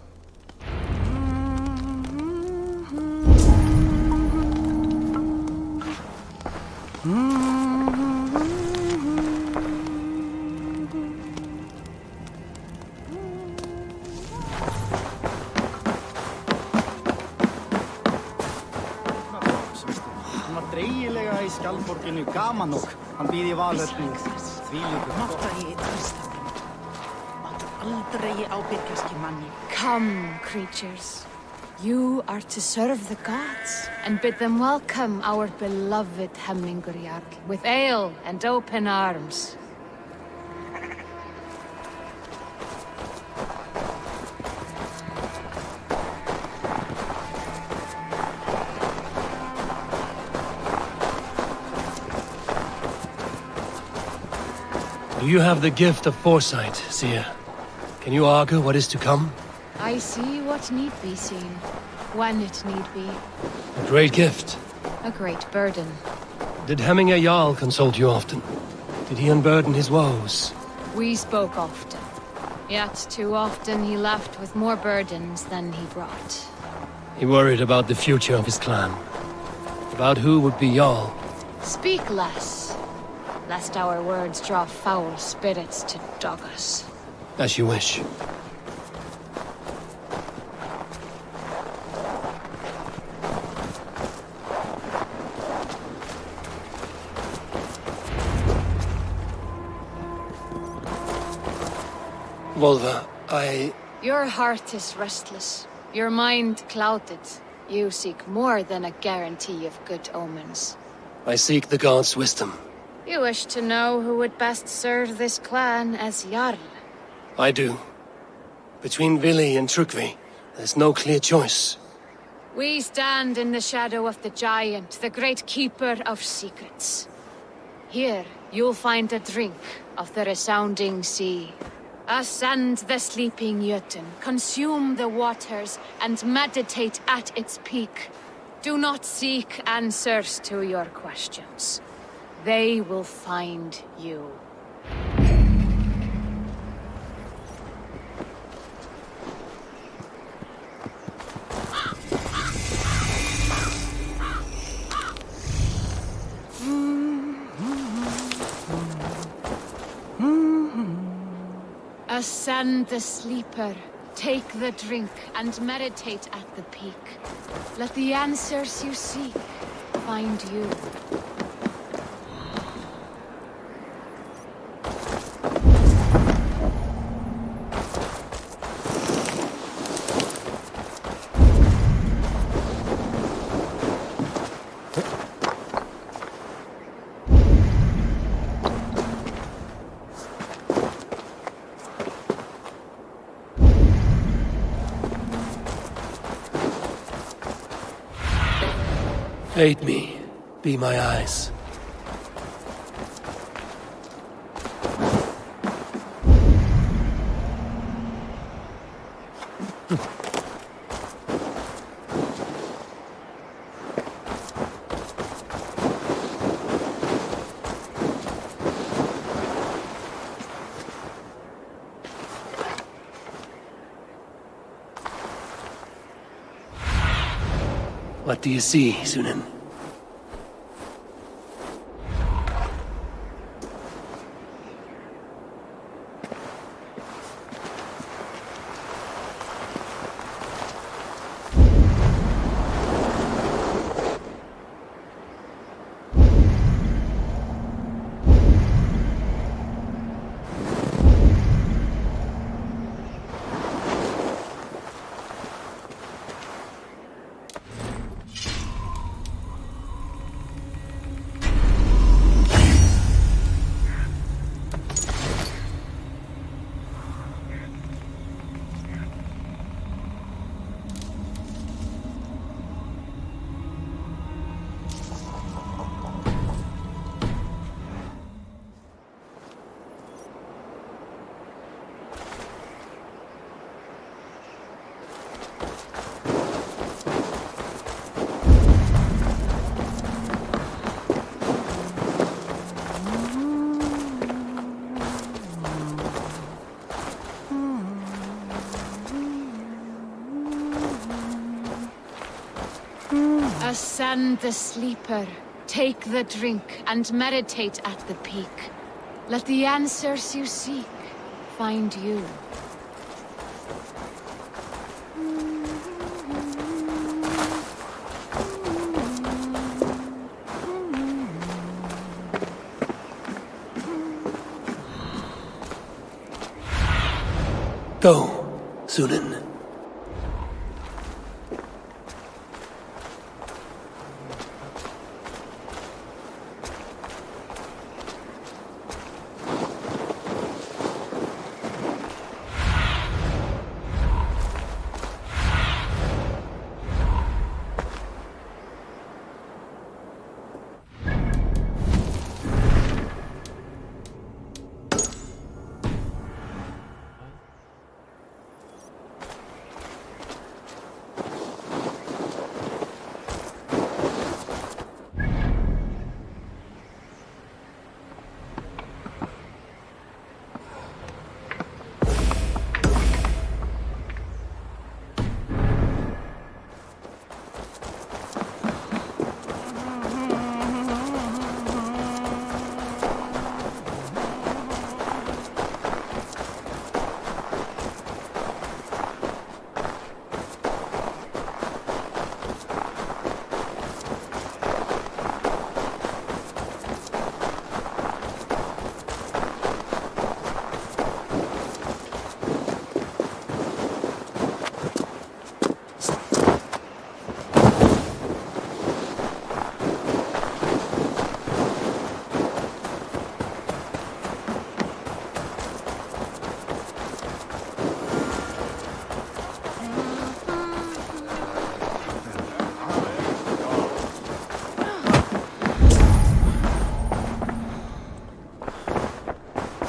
Dreigilega í skjaldborginu Gamanok. Hann býð í Valhöllu. Þvílíkur. Máttagi trösta mig. Máttu aldrei ábyrgjast í manni. Come, creatures. You are to serve the gods and bid them welcome our beloved Hemminger Jarl with ale and open arms. Do you have the gift of foresight, seer? Can you argue what is to come? I see what need be seen, when it need be. A great gift. A great burden. Did Hemminger Jarl consult you often? Did he unburden his woes? We spoke often, yet too often he left with more burdens than he brought. He worried about the future of his clan. About who would be Jarl. Speak less, lest our words draw foul spirits to dog us. As you wish. Volva, Your heart is restless, your mind clouded. You seek more than a guarantee of good omens. I seek the gods' wisdom. You wish to know who would best serve this clan as Jarl. I do. Between Vili and Trukvi, there's no clear choice. We stand in the shadow of the giant, the great keeper of secrets. Here, you'll find a drink of the resounding sea. Ascend the sleeping Jötun, consume the waters, and meditate at its peak. Do not seek answers to your questions. They will find you. Ascend the sleeper, take the drink, and meditate at the peak. Let the answers you seek find you. Aid me. Be my eyes. What do you see, Sunan? Ascend the sleeper, take the drink, and meditate at the peak. Let the answers you seek find you. Go, Sunan.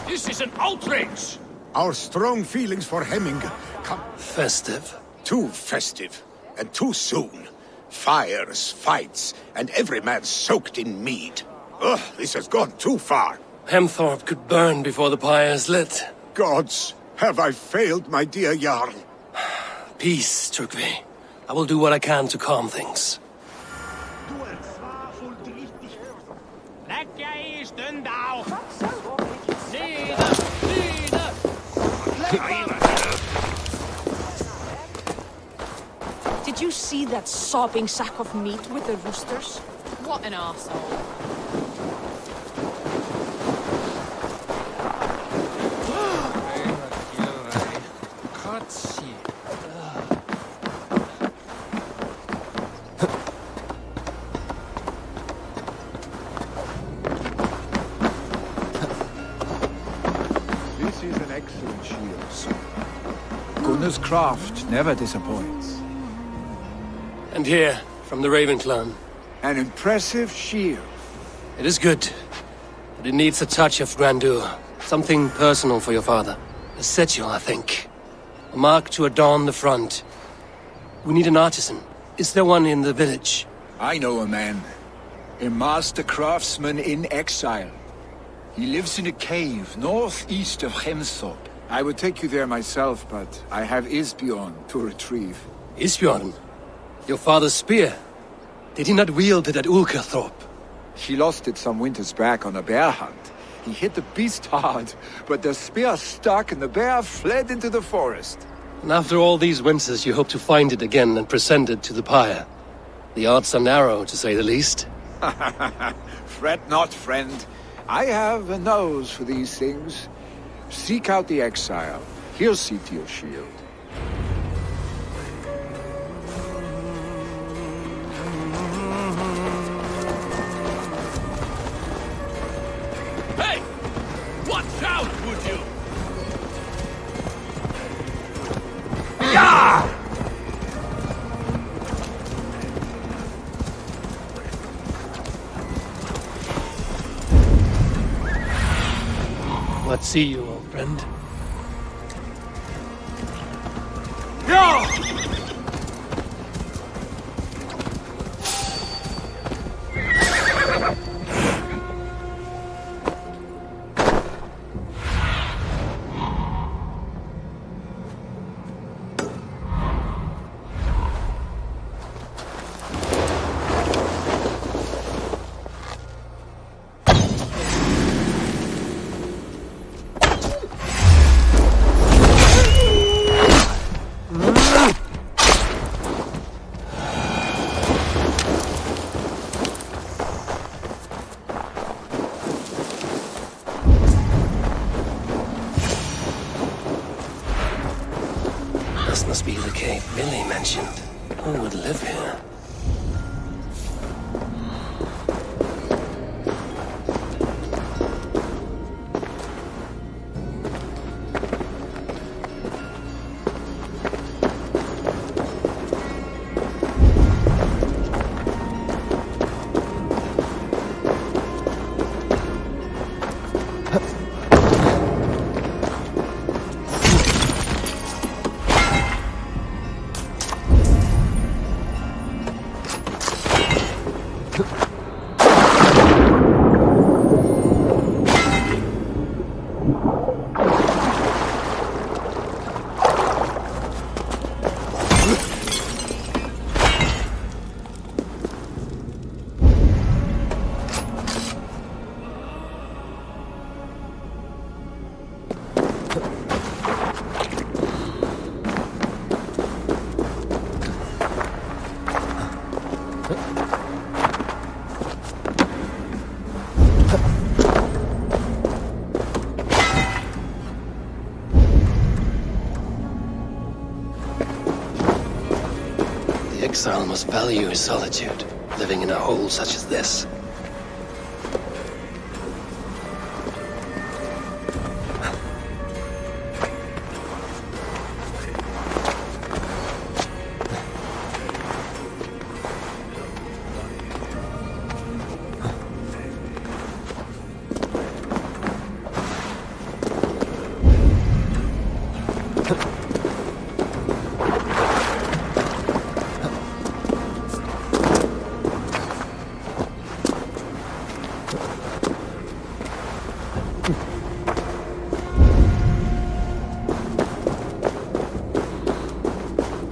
This is an outrage! Our strong feelings for Hemming come... Festive. Too festive, and too soon. Fires, fights, and every man soaked in mead. Ugh, this has gone too far. Hemthorpe could burn before the pyre's lit. Gods, have I failed my dear Jarl? Peace, Trygve. I will do what I can to calm things. Did you see that sobbing sack of meat with the roosters? What an arsehole. This is an excellent shield, sir. Gunnar's craft never disappoints. And here, from the Raven clan. An impressive shield. It is good, but it needs a touch of grandeur. Something personal for your father. A sigil, I think. A mark to adorn the front. We need an artisan. Is there one in the village? I know a man. A master craftsman in exile. He lives in a cave northeast of Hemthorpe. I would take you there myself, but I have Isbjorn to retrieve. Isbjorn? Your father's spear? Did he not wield it at Ulkerthorpe? He lost it some winters back on a bear hunt. He hit the beast hard, but the spear stuck and the bear fled into the forest. And after all these winters, you hope to find it again and present it to the pyre. The odds are narrow, to say the least. Fret not, friend. I have a nose for these things. Seek out the exile. He'll see to your shield. Hey! Watch out, would you? Yeah! What see you, old friend? Yeah! cave Billy mentioned. Who would live here? Exile must value his solitude, living in a hole such as this.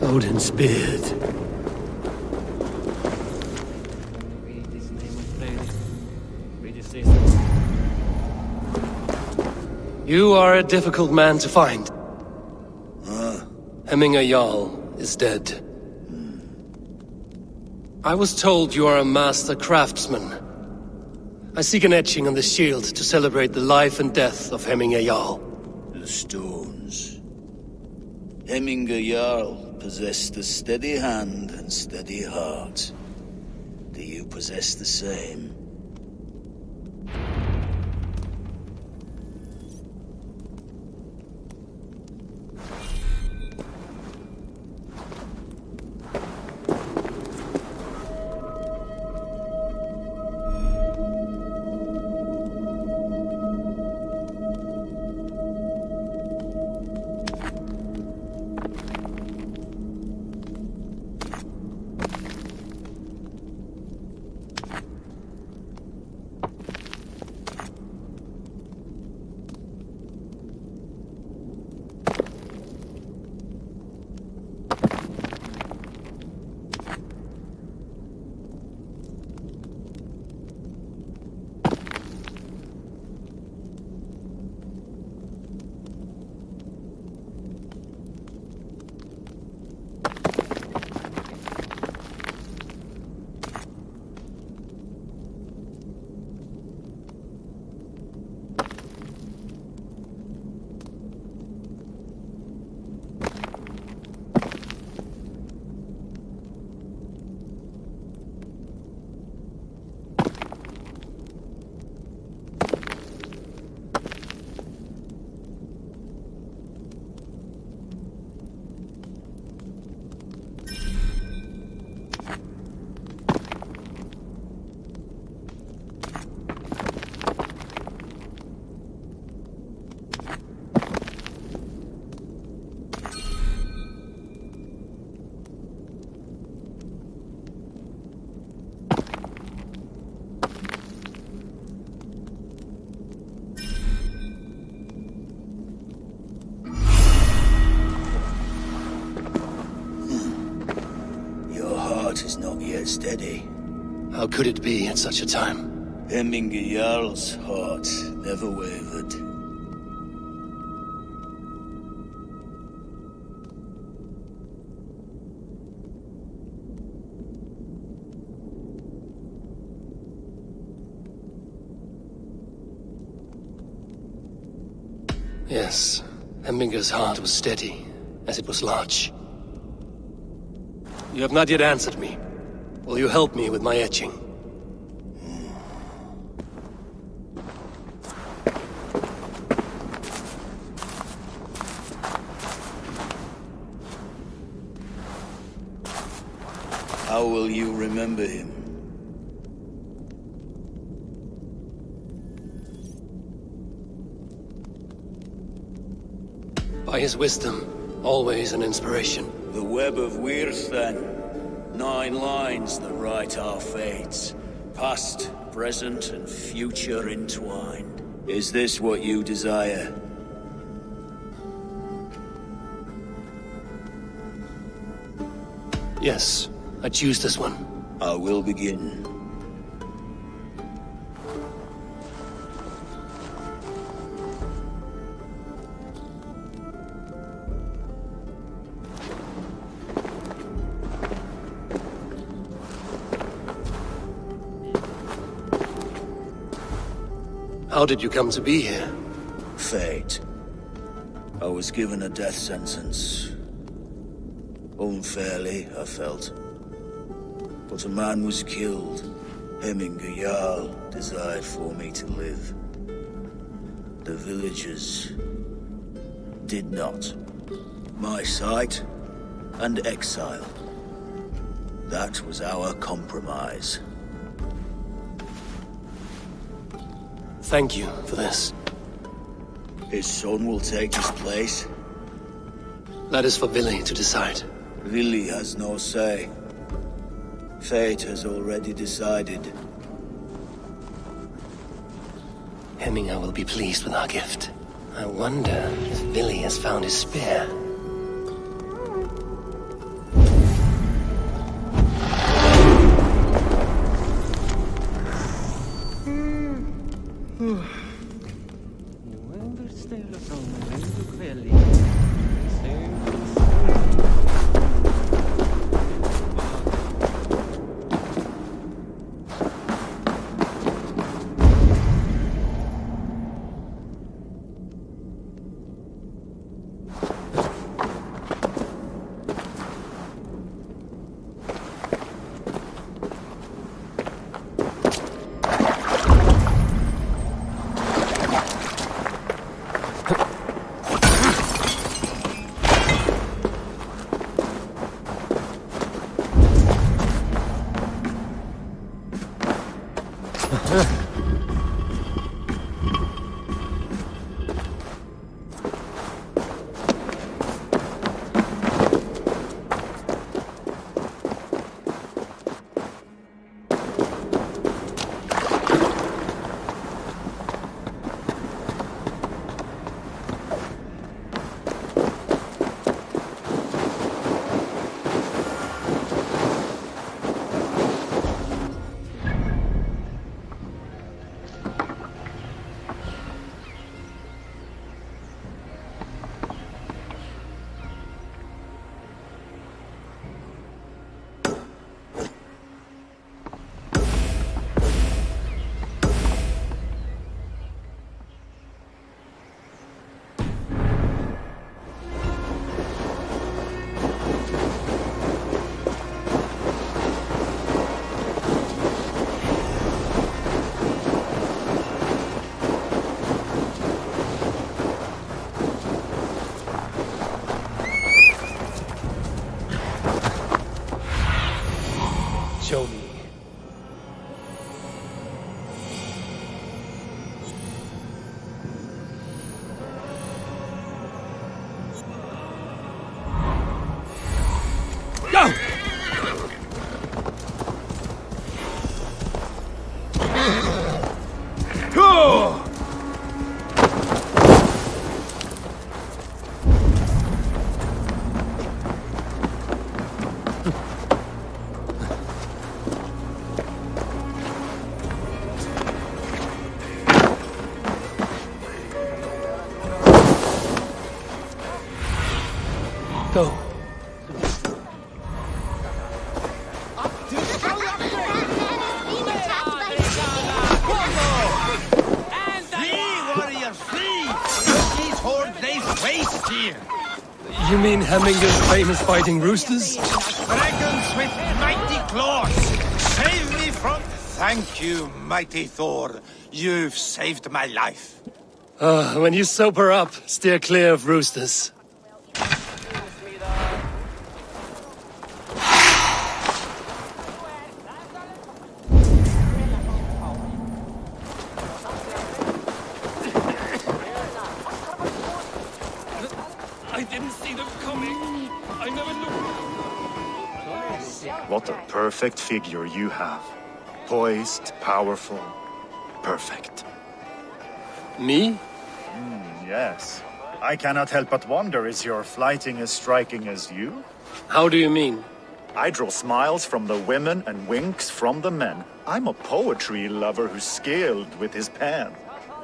Odin's beard. You are a difficult man to find. Hemminger Jarl is dead. I was told you are a master craftsman. I seek an etching on the shield to celebrate the life and death of Hemminger Jarl. The stones. Hemminger Jarl possessed a steady hand and steady heart. Do you possess the same? Is not yet steady. How could it be at such a time? Hemminger Jarl's heart never wavered. Yes, Hemminger's heart was steady, as it was large. You have not yet answered me. Will you help me with my etching? How will you remember him? By his wisdom, always an inspiration. The web of Wirth, then. 9 lines that write our fates. Past, present, and future entwined. Is this what you desire? Yes, I choose this one. I will begin. How did you come to be here? Fate. I was given a death sentence. Unfairly, I felt. But a man was killed. Hemminger Jarl desired for me to live. The villagers did not. My sight and exile. That was our compromise. Thank you for this. His son will take his place. That is for Vili to decide. Vili has no say. Fate has already decided. Hemminger will be pleased with our gift. I wonder if Vili has found his spear. Show me. Go! Go! Go. You mean Hemminger's famous fighting roosters? Reckons Thank you, mighty Thor. You've saved my life. When you sober up, steer clear of roosters. I didn't see them coming. I never looked. What a perfect figure you have. Poised, powerful, perfect. Me? Yes. I cannot help but wonder, is your flighting as striking as you? How do you mean? I draw smiles from the women and winks from the men. I'm a poetry lover who's skilled with his pen.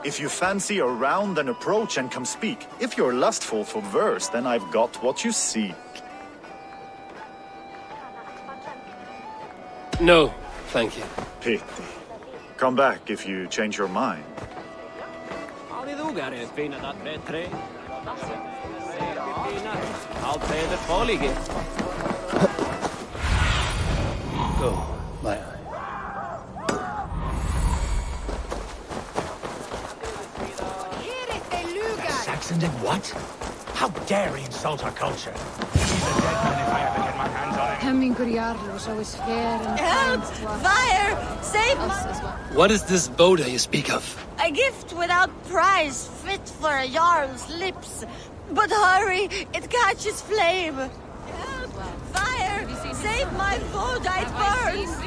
If you fancy a round, then approach and come speak. If you're lustful for verse, then I've got what you seek. No, thank you. Pity. Come back if you change your mind. Go, my eye. Saxon did what? How dare he insult our culture? He's a dead man if I ever get my hands on him. Hemmingur Jarl was always fair and Help! kind to us. Fire! Save Us my... as well. What is this Boda you speak of? A gift without price, fit for a Jarl's lips. But hurry, it catches flame. Help! Fire! Save my food, it burns!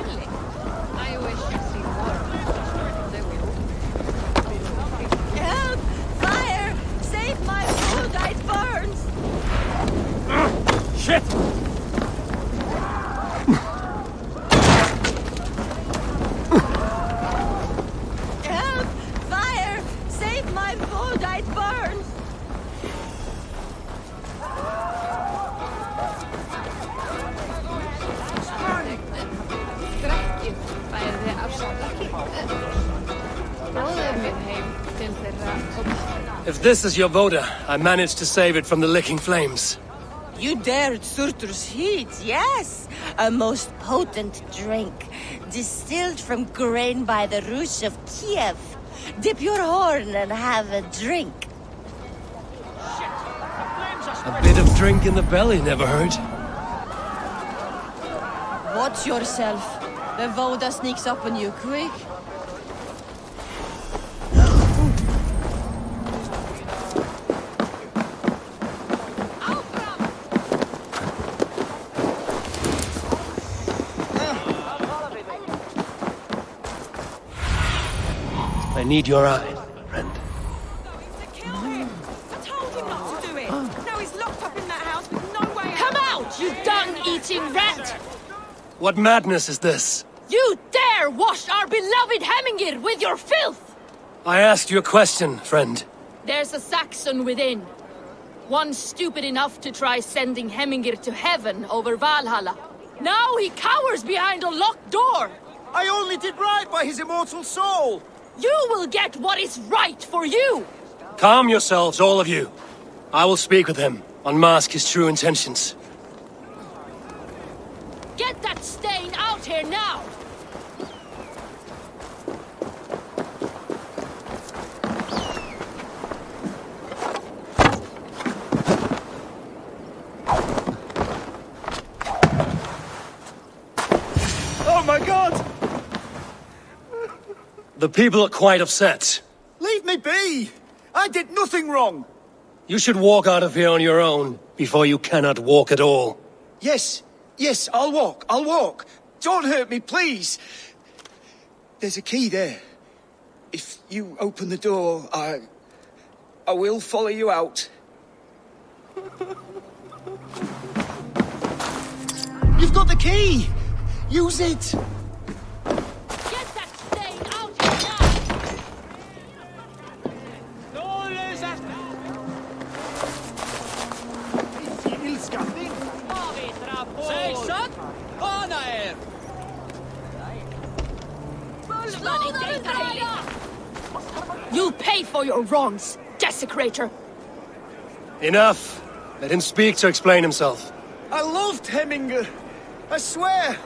I wish you'd seen more. Help! Fire! Save my food, it burns! Shit! Help! Fire! Save my food, it burns! Skrækju bæði afsakið. Bróðir minn heim til þeirra og If this is your Boda, I managed to save it from the licking flames. You dared Surtur's heat, yes! A most potent drink, distilled from grain by the Rus of Kiev. Dip your horn and have a drink. A bit of drink in the belly never hurt. Watch yourself. The Voda sneaks up on you quick. I need your eye, friend. I told him not to do it. Now he's locked up in that house with no way out. Come out, you dung-eating rat! What madness is this? You dare wash our beloved Hemingir with your filth! I asked you a question, friend. There's a Saxon within. One stupid enough to try sending Hemingir to heaven over Valhalla. Now he cowers behind a locked door! I only did right by his immortal soul! You will get what is right for you! Calm yourselves, all of you. I will speak with him, unmask his true intentions. Get that stain out here now! Oh my god! The people are quite upset. Leave me be! I did nothing wrong! You should walk out of here on your own, before you cannot walk at all. Yes, I'll walk. Don't hurt me, please! There's a key there. If you open the door, I will follow you out. You've got the key! Use it! Get that stain out here now! Säg sant! Ana er! You'll pay for your wrongs, desecrator! Enough! Let him speak to explain himself. I loved Hemminger. I swear.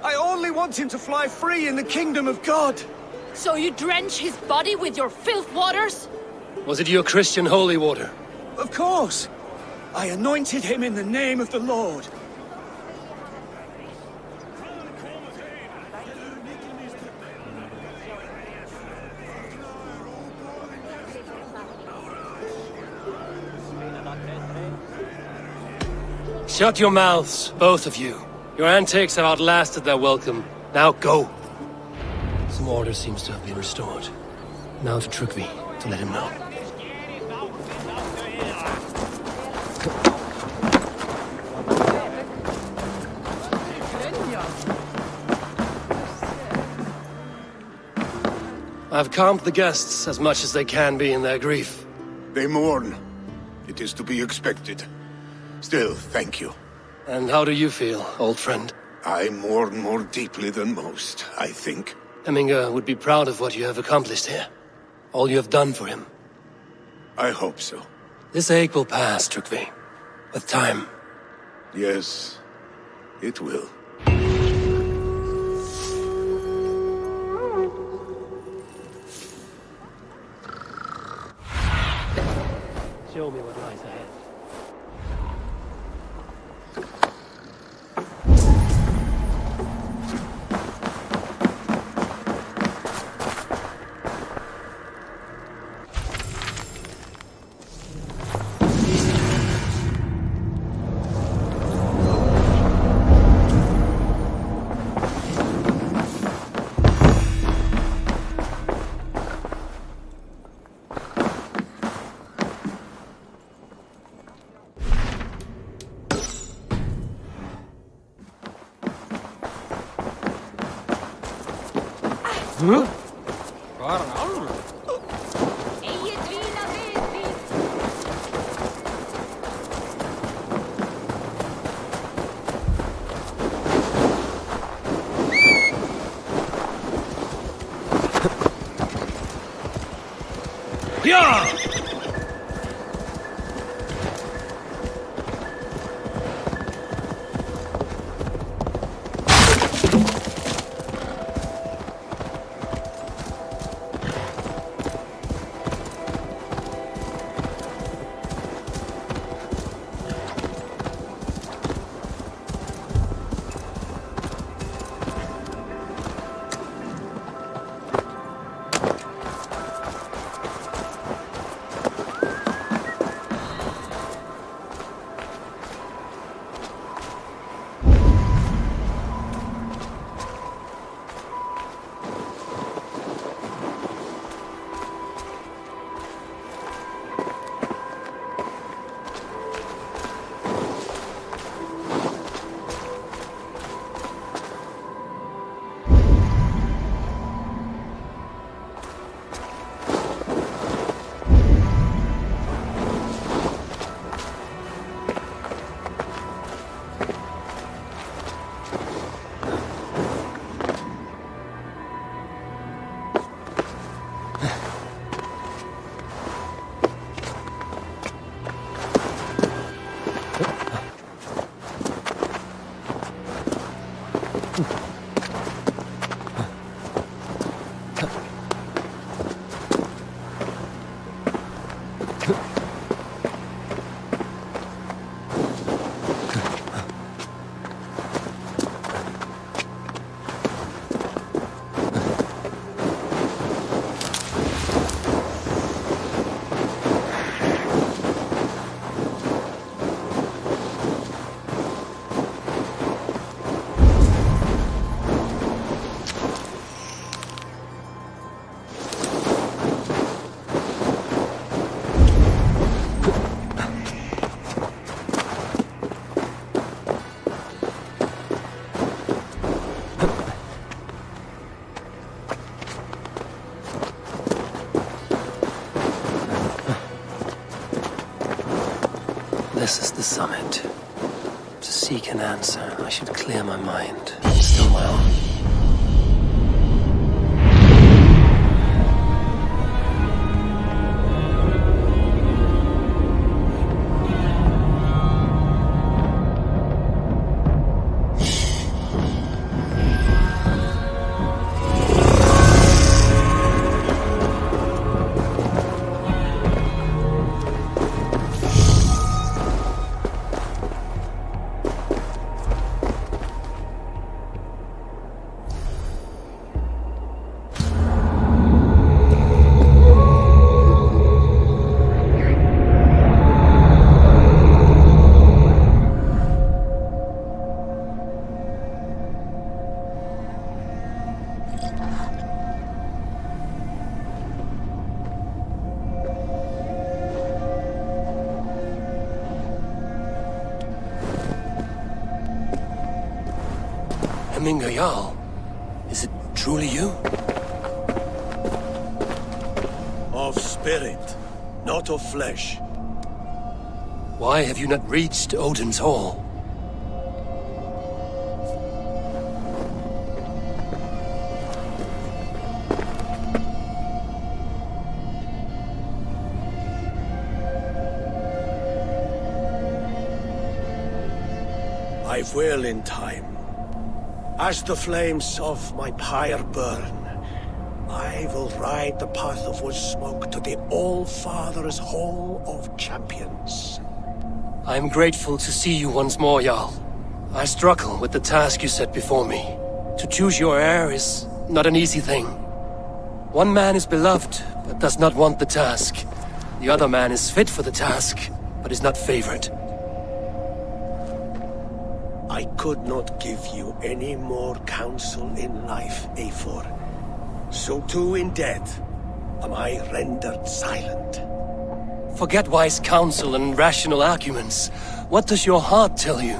I only want him to fly free in the kingdom of God. So you drench his body with your filth waters? Was it your Christian holy water? Of course. I anointed him in the name of the Lord. Shut your mouths, both of you. Your antics have outlasted their welcome. Now go. Some order seems to have been restored. Now to Trygve, to let him know. I've calmed the guests as much as they can be in their grief. They mourn. It is to be expected. Still, thank you. And how do you feel, old friend? I mourn more deeply than most, I think. Hemminger would be proud of what you have accomplished here. All you have done for him. I hope so. This ache will pass, Trygve. With time. Yes, it will. Show me what lies ahead. Huh? Yeah! This is the summit. To seek an answer, I should clear my mind. Still well. Hemminger Jarl. Is it truly you? Of spirit, not of flesh. Why have you not reached Odin's Hall? I will in time. As the flames of my pyre burn, I will ride the path of wood smoke to the All-Father's Hall of Champions. I am grateful to see you once more, Jarl. I struggle with the task you set before me. To choose your heir is not an easy thing. One man is beloved, but does not want the task. The other man is fit for the task, but is not favored. I could not give you any more counsel in life, Eivor. So too in death am I rendered silent. Forget wise counsel and rational arguments. What does your heart tell you?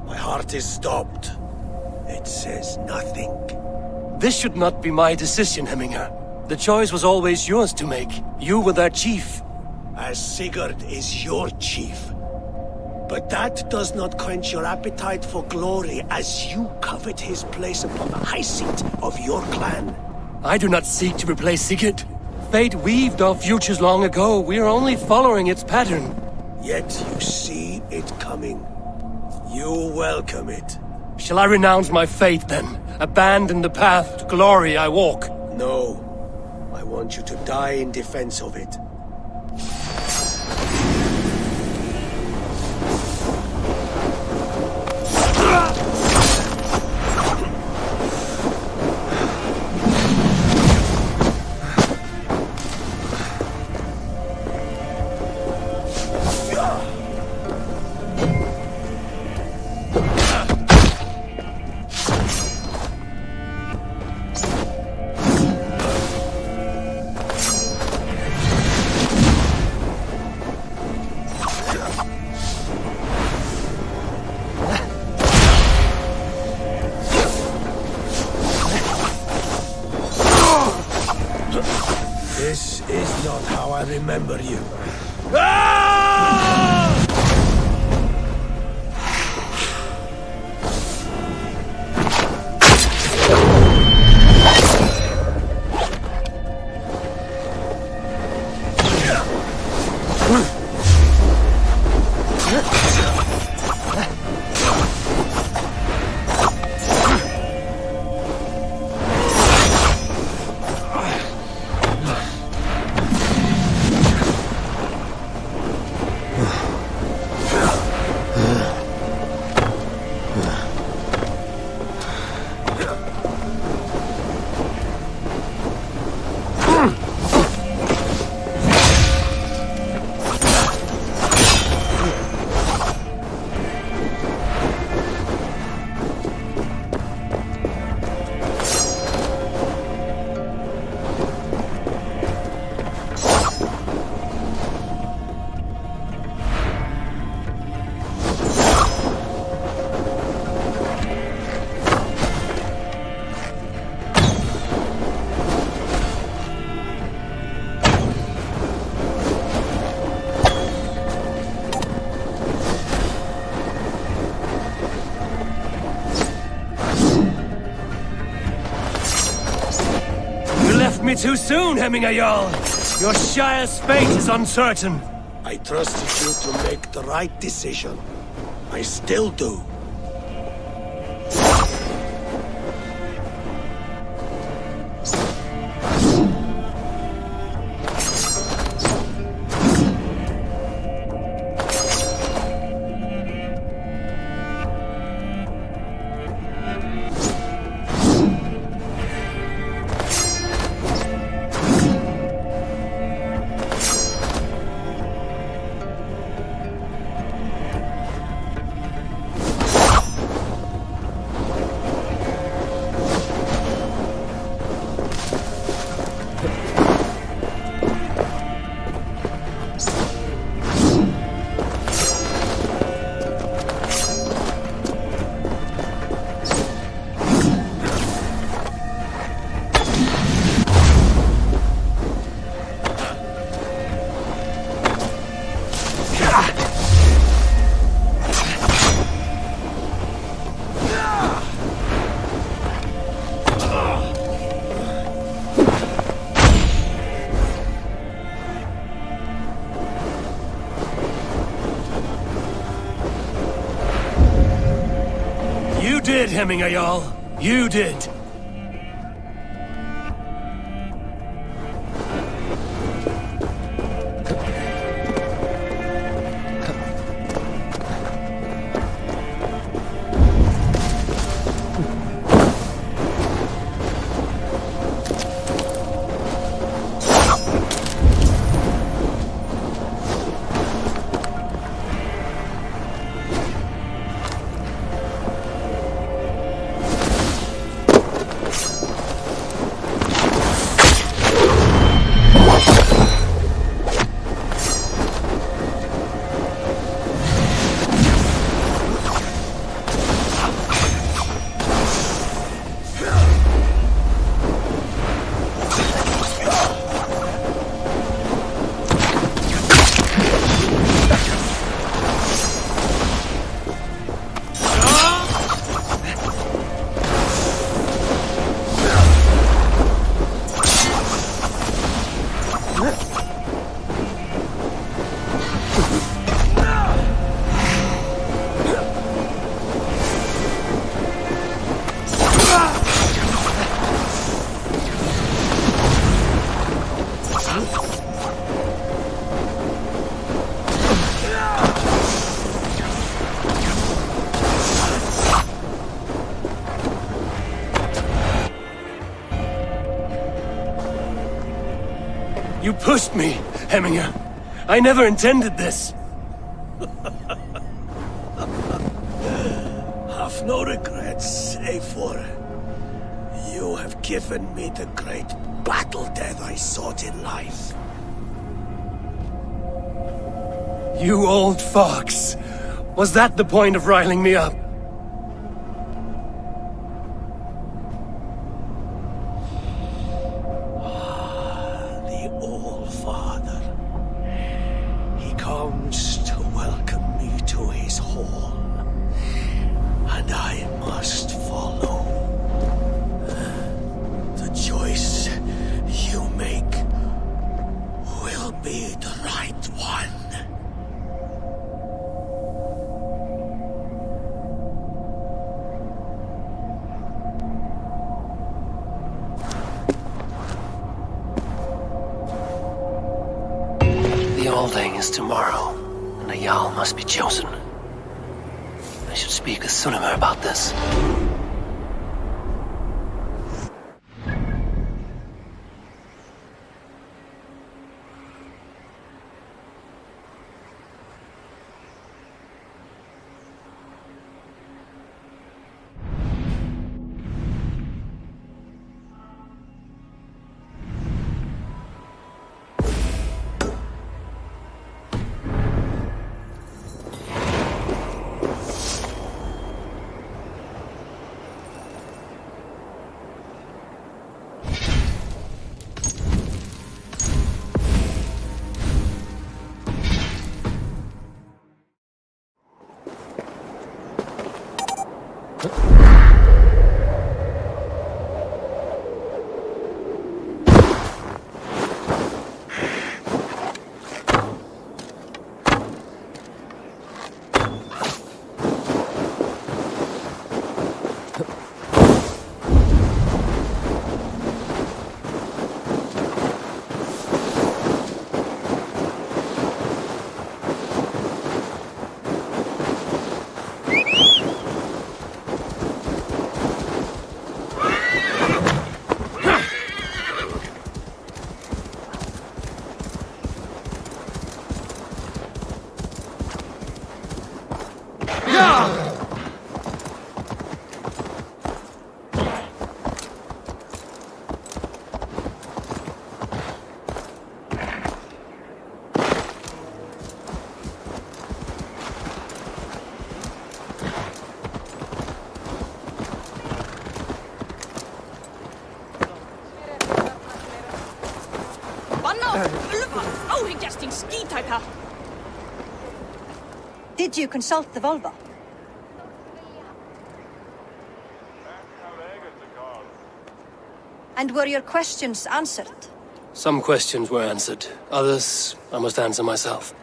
My heart is stopped. It says nothing. This should not be my decision, Hemminger. The choice was always yours to make. You were their chief. As Sigurd is your chief. But that does not quench your appetite for glory as you covet his place upon the high seat of your clan. I do not seek to replace Sigurd. Fate weaved our futures long ago. We are only following its pattern. Yet you see it coming. You welcome it. Shall I renounce my faith then? Abandon the path to glory I walk? No. I want you to die in defense of it. This is not how I remember you. Me too soon, Hemminger Jarl. Your Shire's fate is uncertain. I trusted you to make the right decision. I still do. Hemminger Jarl. You did. You pushed me, Hemminger. I never intended this. Have no regrets, save for you have given me the great battle death I sought in life. You old fox. Was that the point of riling me up? The Old Father. He comes to welcome me to his hall. And I must follow. The choice you make will be the right one. The Alding is tomorrow, and a Jarl must be chosen. I should speak with Sunnema about this. Did you consult the Volva? And were your questions answered? Some questions were answered. Others, I must answer myself.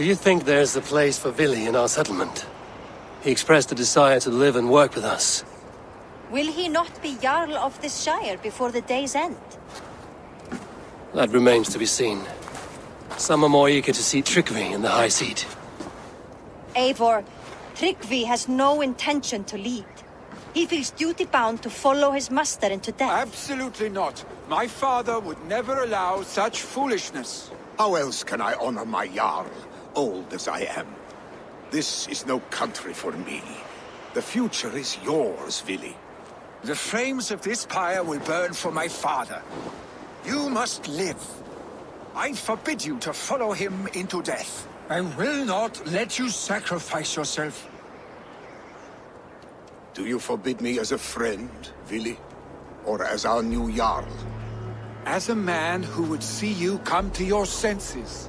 Do you think there's a place for Vili in our settlement? He expressed a desire to live and work with us. Will he not be Jarl of this shire before the day's end? That remains to be seen. Some are more eager to see Tryggvi in the high seat. Eivor, Tryggvi has no intention to lead. He feels duty-bound to follow his master into death. Absolutely not. My father would never allow such foolishness. How else can I honor my Jarl, old as I am? This is no country for me. The future is yours, Vili. The flames of this pyre will burn for my father. You must live. I forbid you to follow him into death. I will not let you sacrifice yourself. Do you forbid me as a friend, Vili? Or as our new Jarl? As a man who would see you come to your senses.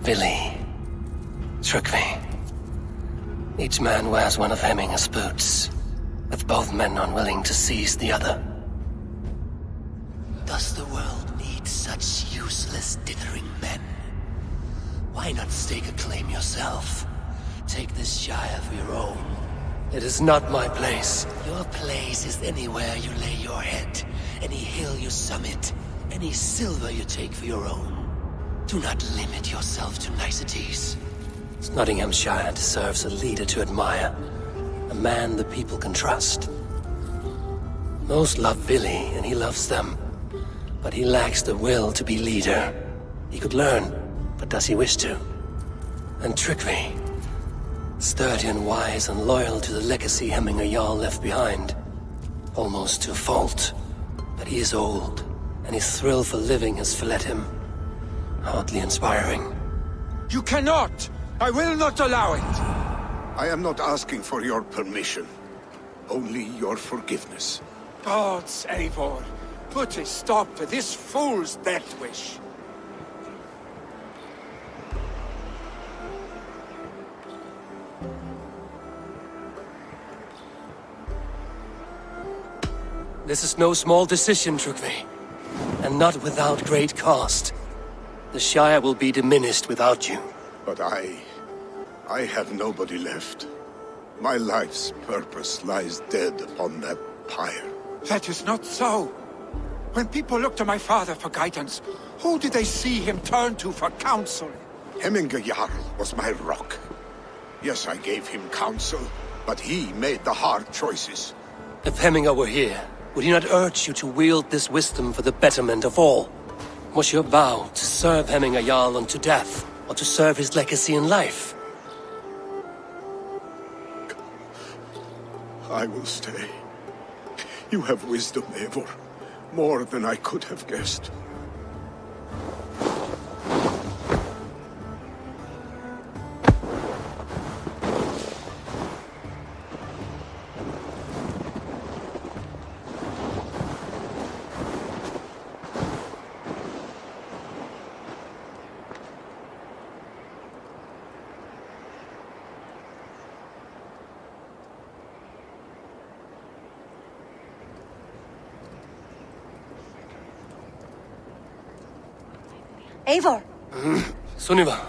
Vili. Tryggvi. Each man wears one of Hemminger's boots, with both men unwilling to seize the other. Does the world need such useless, dithering men? Why not stake a claim yourself? Take this shire for your own. It is not my place. Your place is anywhere you lay your head, any hill you summit, any silver you take for your own. Do not limit yourself to niceties. Nottinghamshire deserves a leader to admire, a man the people can trust. Most love Vili, and he loves them. But he lacks the will to be leader. He could learn, but does he wish to? And Tryggvi, sturdy and wise and loyal to the legacy Hemminger Jarl left behind. Almost to a fault. But he is old, and his thrill for living has fled him. Hardly inspiring. You cannot! I will not allow it! I am not asking for your permission. Only your forgiveness. Gods, Eivor, put a stop to this fool's death wish. This is no small decision, Tryggvi. And not without great cost. The Shire will be diminished without you. But I have nobody left. My life's purpose lies dead upon that pyre. That is not so. When people look to my father for guidance, who do they see him turn to for counsel? Hemminger Jarl was my rock. Yes, I gave him counsel, but he made the hard choices. If Hemminger were here, would he not urge you to wield this wisdom for the betterment of all? Was your vow to serve Hemminger Jarl unto death, or to serve his legacy in life? I will stay. You have wisdom, Eivor. More than I could have guessed. Eivor! Sunniva!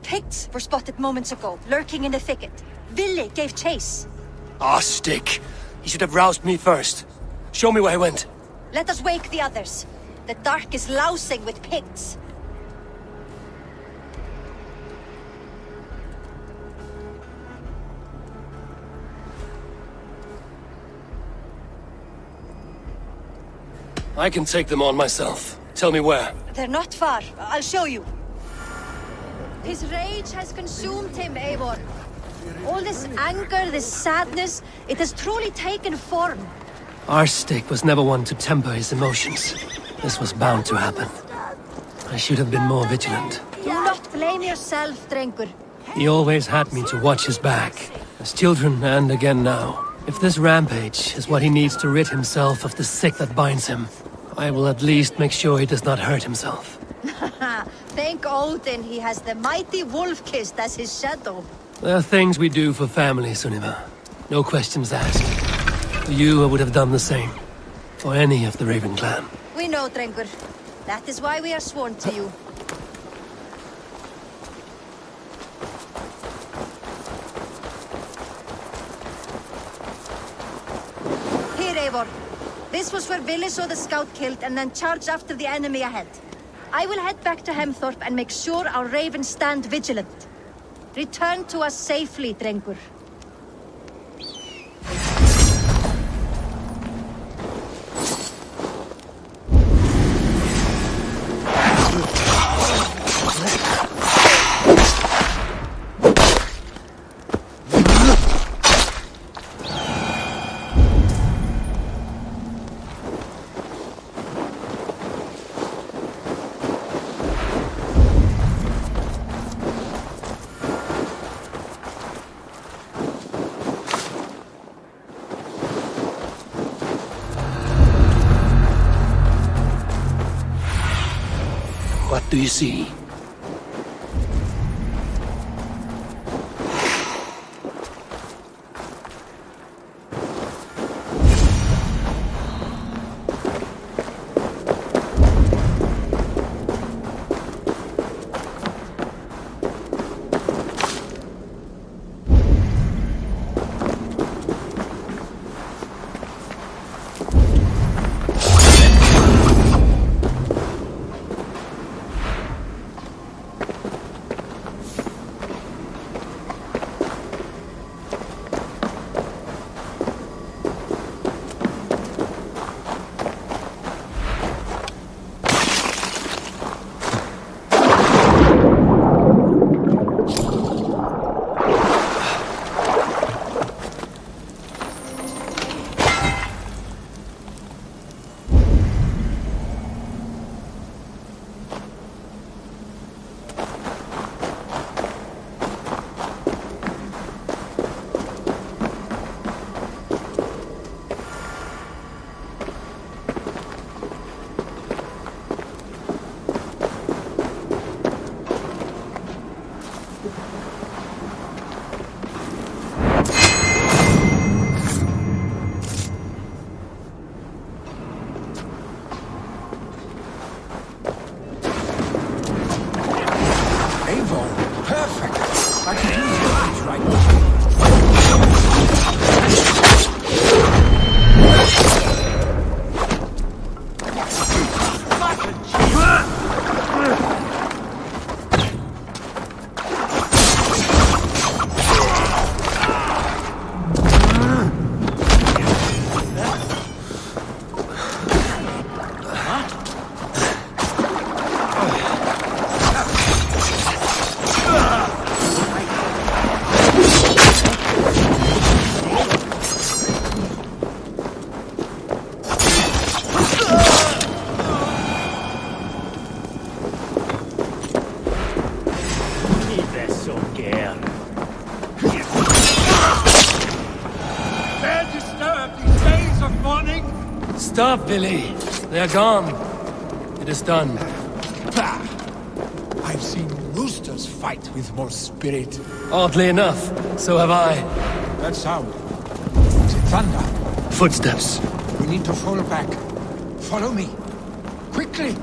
Picts were spotted moments ago, lurking in the thicket. Vili gave chase. Ah, stick! He should have roused me first. Show me where he went. Let us wake the others. The dark is lousing with Picts. I can take them on myself. Tell me where. They're not far. I'll show you. His rage has consumed him, Eivor. All this anger, this sadness, it has truly taken form. Our stick was never one to temper his emotions. This was bound to happen. I should have been more vigilant. Do not blame yourself, Drengur. He always had me to watch his back. As children and again now. If this rampage is what he needs to rid himself of the sick that binds him, I will at least make sure he does not hurt himself. Thank Odin he has the mighty Wolf-Kissed as his shadow. There are things we do for family, Sunniva. No questions asked. For you, I would have done the same. For any of the Raven clan. We know, Drengur. That is why we are sworn to you. Eivor. This was where Vili saw the scout killed and then charged after the enemy ahead. I will head back to Hemthorpe and make sure our ravens stand vigilant. Return to us safely, Drengur. What do you see? Stop, Vili. They're gone. It is done. Bah! I've seen roosters fight with more spirit. Oddly enough, so have I. That sound. Is it thunder? Footsteps. We need to fall back. Follow me. Quickly!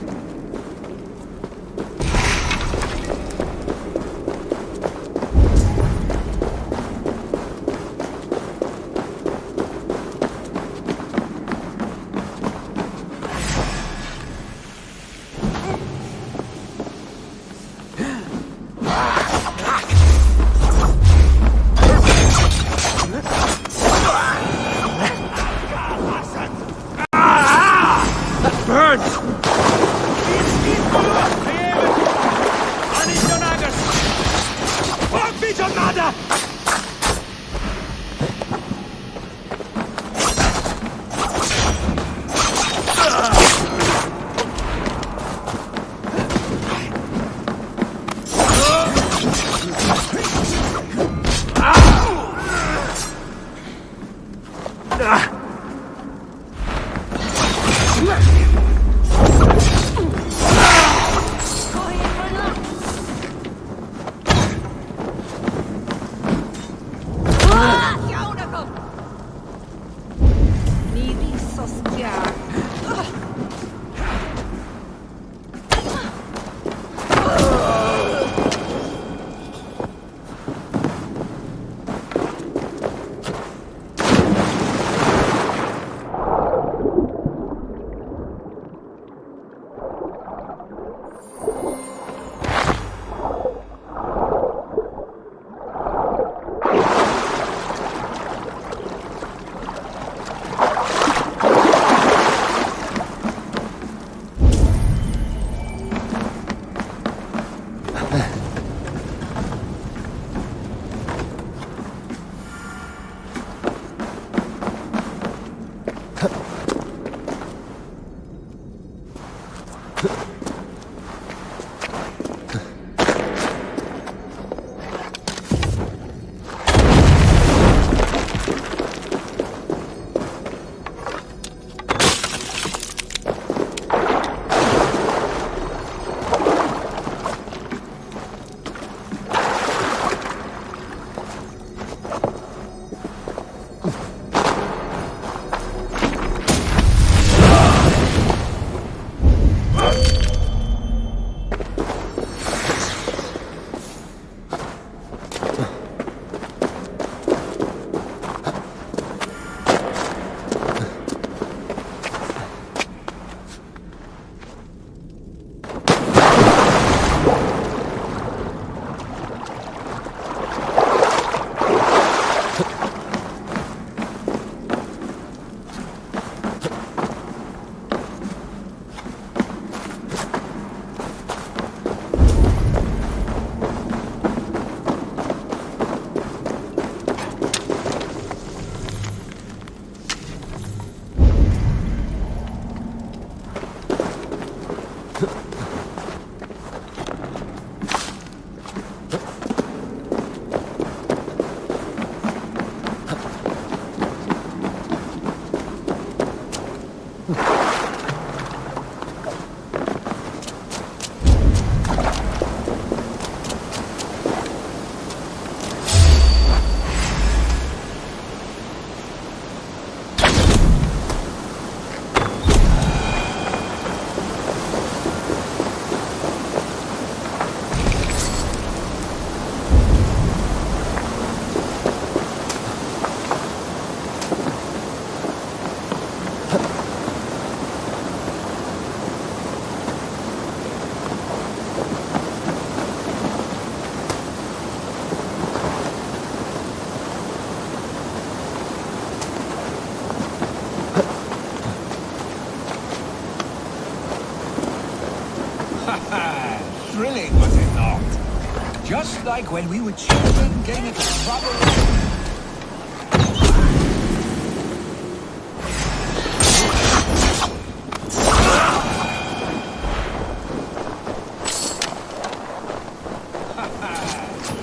like when we were children getting into trouble.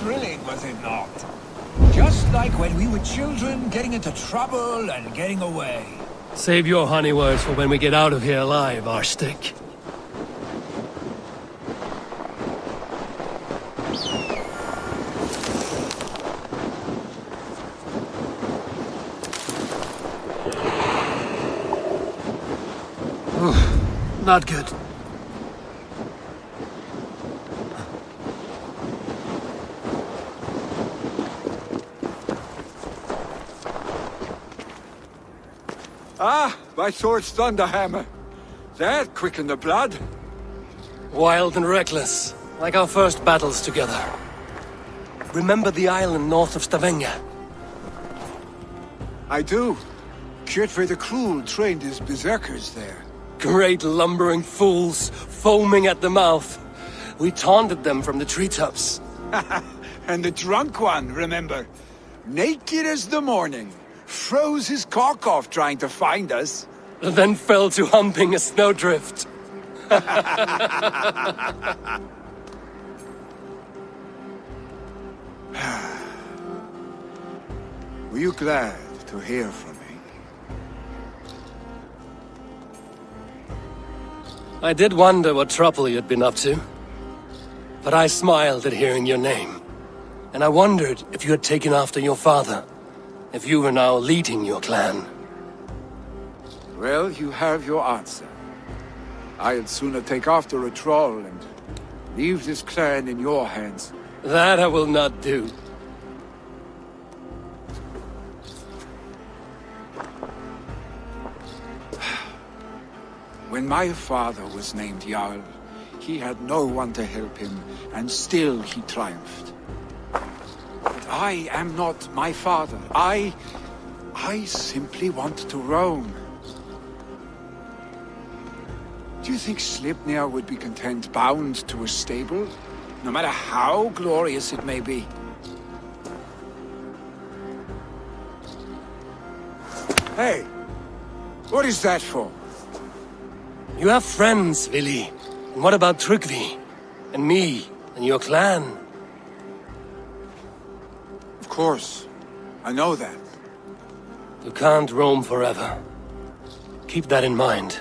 Thrilling, was it not? Just like when we were children getting into trouble and getting away. Save your honey words for when we get out of here alive, Arstick. Not good. Ah, my sword's thunderhammer. That quickened the blood. Wild and reckless, like our first battles together. Remember the island north of Stavanger? I do. Kjotve the Cruel trained his berserkers there. Great lumbering fools, foaming at the mouth. We taunted them from the treetops. And the drunk one, remember? Naked as the morning. Froze his cock off trying to find us. Then fell to humping a snowdrift. Were you glad to hear from me? I did wonder what trouble you'd been up to. But I smiled at hearing your name. And I wondered if you had taken after your father. If you were now leading your clan. Well, you have your answer. I'd sooner take after a troll and leave this clan in your hands. That I will not do. When my father was named Jarl, he had no one to help him, and still he triumphed. But I am not my father. I simply want to roam. Do you think Sleipnir would be content bound to a stable? No matter how glorious it may be? Hey! What is that for? You have friends, Vili. And what about Tryggvi? And me? And your clan? Of course. I know that. You can't roam forever. Keep that in mind.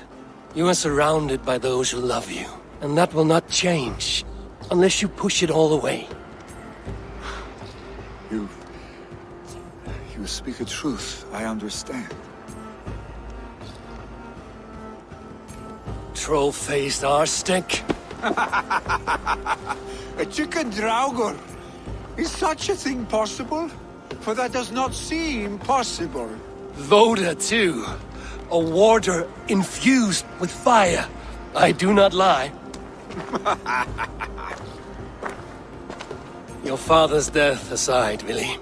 You are surrounded by those who love you. And that will not change. Unless you push it all away. You speak a truth. I understand. Troll-faced Arstick. A chicken draugur. Is such a thing possible? For that does not seem possible. Voda, too. A warder infused with fire. I do not lie. Your father's death aside, Vili.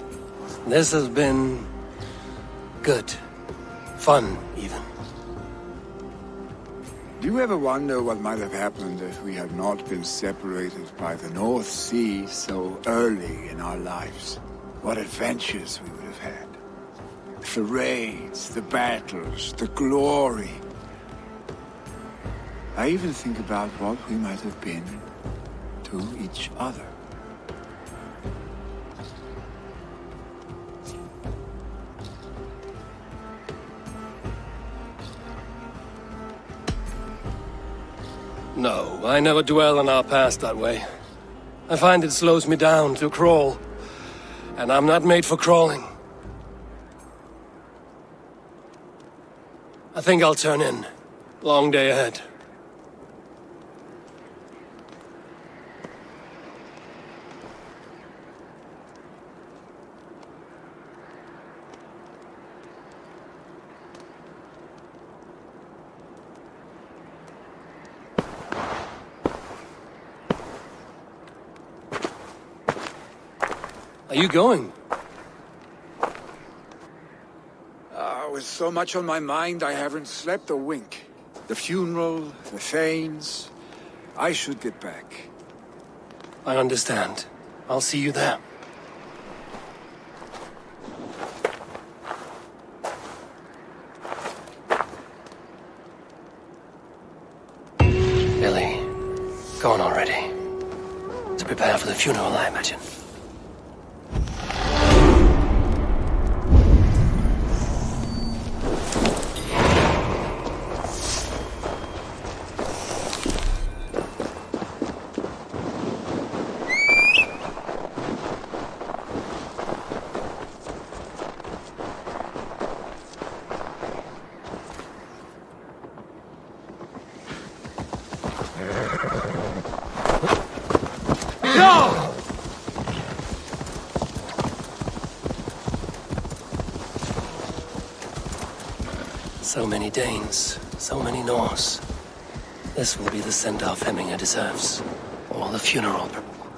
This has been... good. Fun, even. Do you ever wonder what might have happened if we had not been separated by the North Sea so early in our lives? What adventures we would have had. The raids, the battles, the glory. I even think about what we might have been to each other. No, I never dwell on our past that way. I find it slows me down to crawl. And I'm not made for crawling. I think I'll turn in. Long day ahead. Are you going? With so much on my mind, I haven't slept a wink. The funeral, the Thanes. I should get back. I understand. I'll see you there. Billy, go on already. To prepare for the funeral, I imagine. So many Danes, so many Norse. This will be the send-off Hemminger deserves. Or the funeral.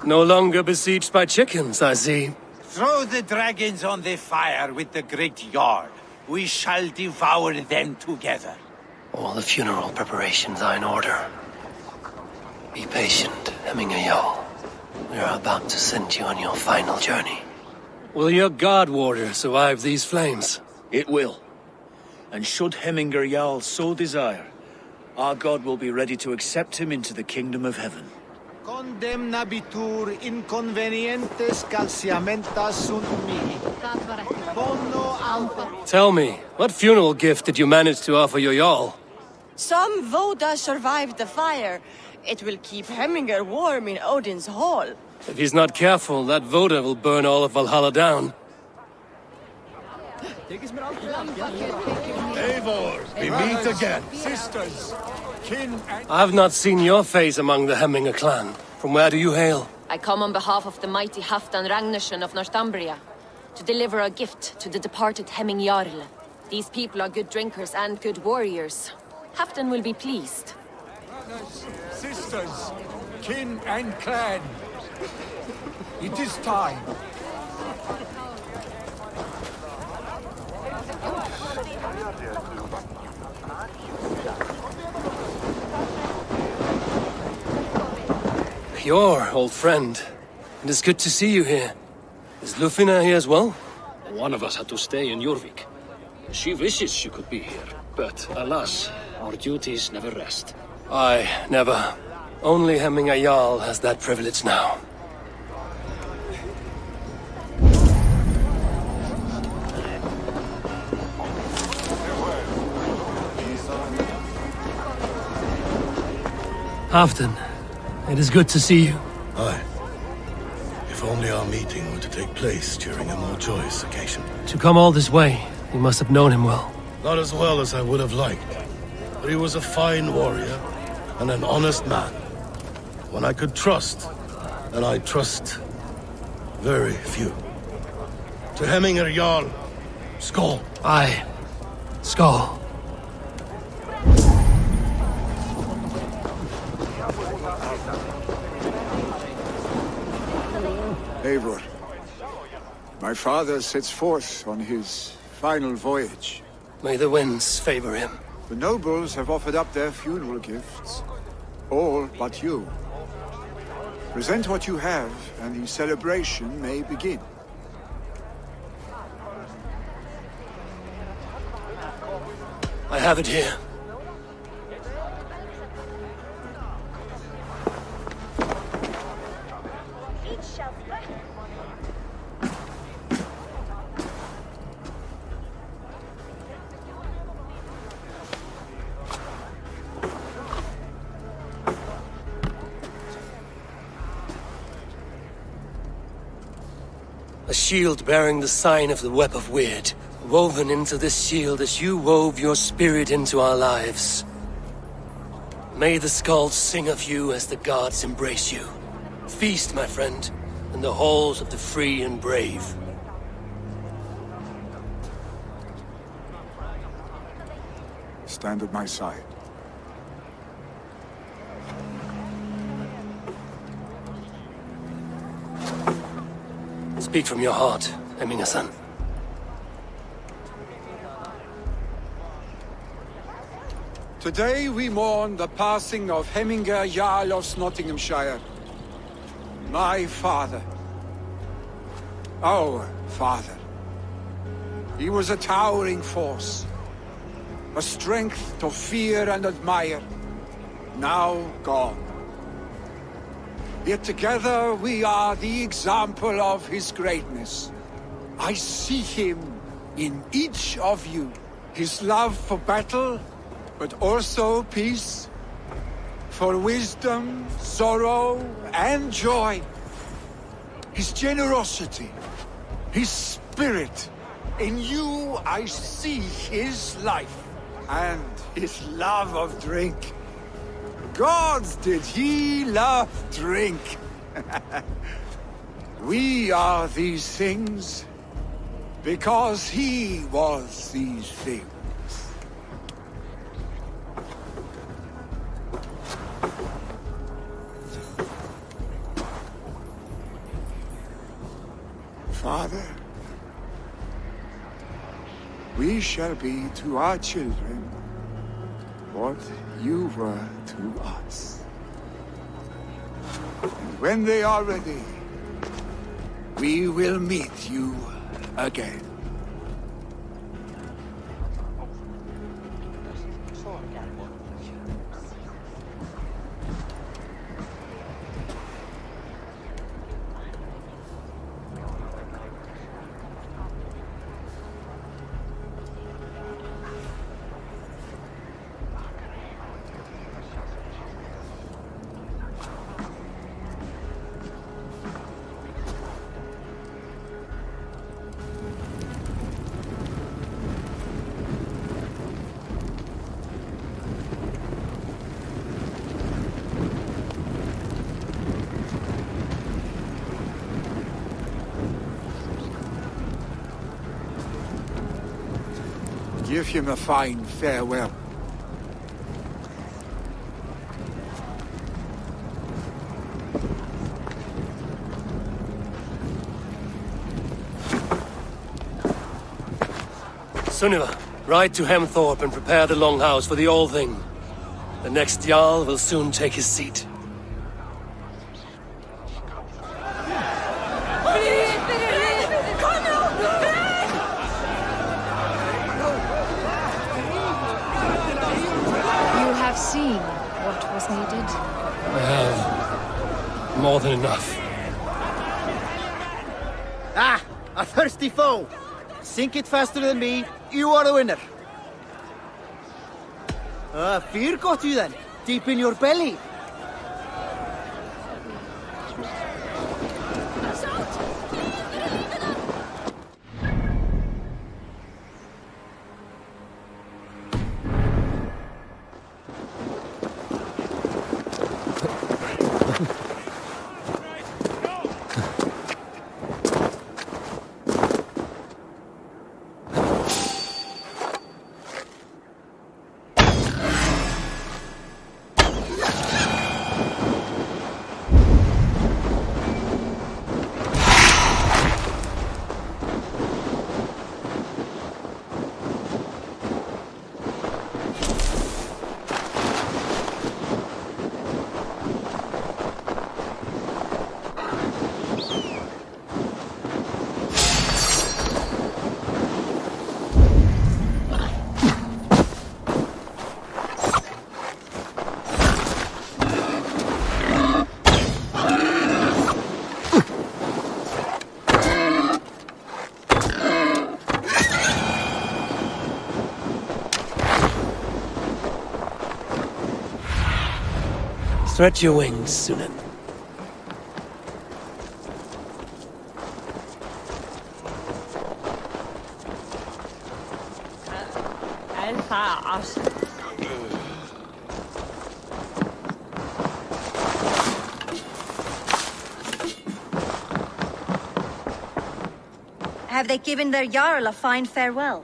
No longer besieged by chickens, I see. Throw the dragons on the fire with the great Jarl. We shall devour them together. All the funeral preparations are in order. Be patient, Hemminger Jarl. We are about to send you on your final journey. Will your guard warrior survive these flames? It will. And should Hemminger Jarl so desire, our god will be ready to accept him into the kingdom of heaven. Condemnabitur inconvenientes calciamentas sunt mihi. Bono amper. Tell me, what funeral gift did you manage to offer your Jarl? Some Voda survived the fire. It will keep Hemminger warm in Odin's hall. If he's not careful, that Voda will burn all of Valhalla down. Eivor, we meet again. Sisters, kin and... I've not seen your face among the Hemminger clan. From where do you hail? I come on behalf of the mighty Halfdan Ragnarsson of Northumbria to deliver a gift to the departed Hemming Jarl. These people are good drinkers and good warriors. Halfdan will be pleased. Brothers, sisters, kin and clan. It is time. Your old friend. It is good to see you here. Is Lufina here as well? One of us had to stay in Jorvik. She wishes she could be here, but alas, our duties never rest. Aye, never. Only Hemminger Jarl has that privilege now. Halfdan, it is good to see you. Aye. If only our meeting were to take place during a more joyous occasion. To come all this way, you must have known him well. Not as well as I would have liked, but he was a fine warrior and an honest man. One I could trust, and I trust very few. To Hemminger Jarl, Skål. Aye, Skål. Eivor, my father sets forth on his final voyage. May the winds favor him. The nobles have offered up their funeral gifts. All but you. Present what you have, and the celebration may begin. I have it here. A shield bearing the sign of the Web of Weird, woven into this shield as you wove your spirit into our lives. May the skalds sing of you as the gods embrace you. Feast, my friend, in the halls of the free and brave. Stand at my side. Speak from your heart, Hemminger-san. Today we mourn the passing of Hemminger Jarl of Nottinghamshire. My father, Our father. He was a towering force. A strength to fear and admire. Now gone. Yet together we are the example of his greatness. I see him in each of you. His love for battle, but also peace. For wisdom, sorrow, and joy. His generosity, his spirit. In you I see his life, and his love of drink. Gods, did he love drink! We are these things because he was these things. Father, we shall be to our children what you were to us. And when they are ready, we will meet you again. Give him a fine farewell. Sunniva, ride to Hemthorpe and prepare the Longhouse for the All-Thing. The next Jarl will soon take his seat. Seen what was needed? I have more than enough. Ah, a thirsty foe! Sink it faster than me, you are the winner. Fear got you then, deep in your belly. Stretch your wings, Sunan. Have they given their Jarl a fine farewell?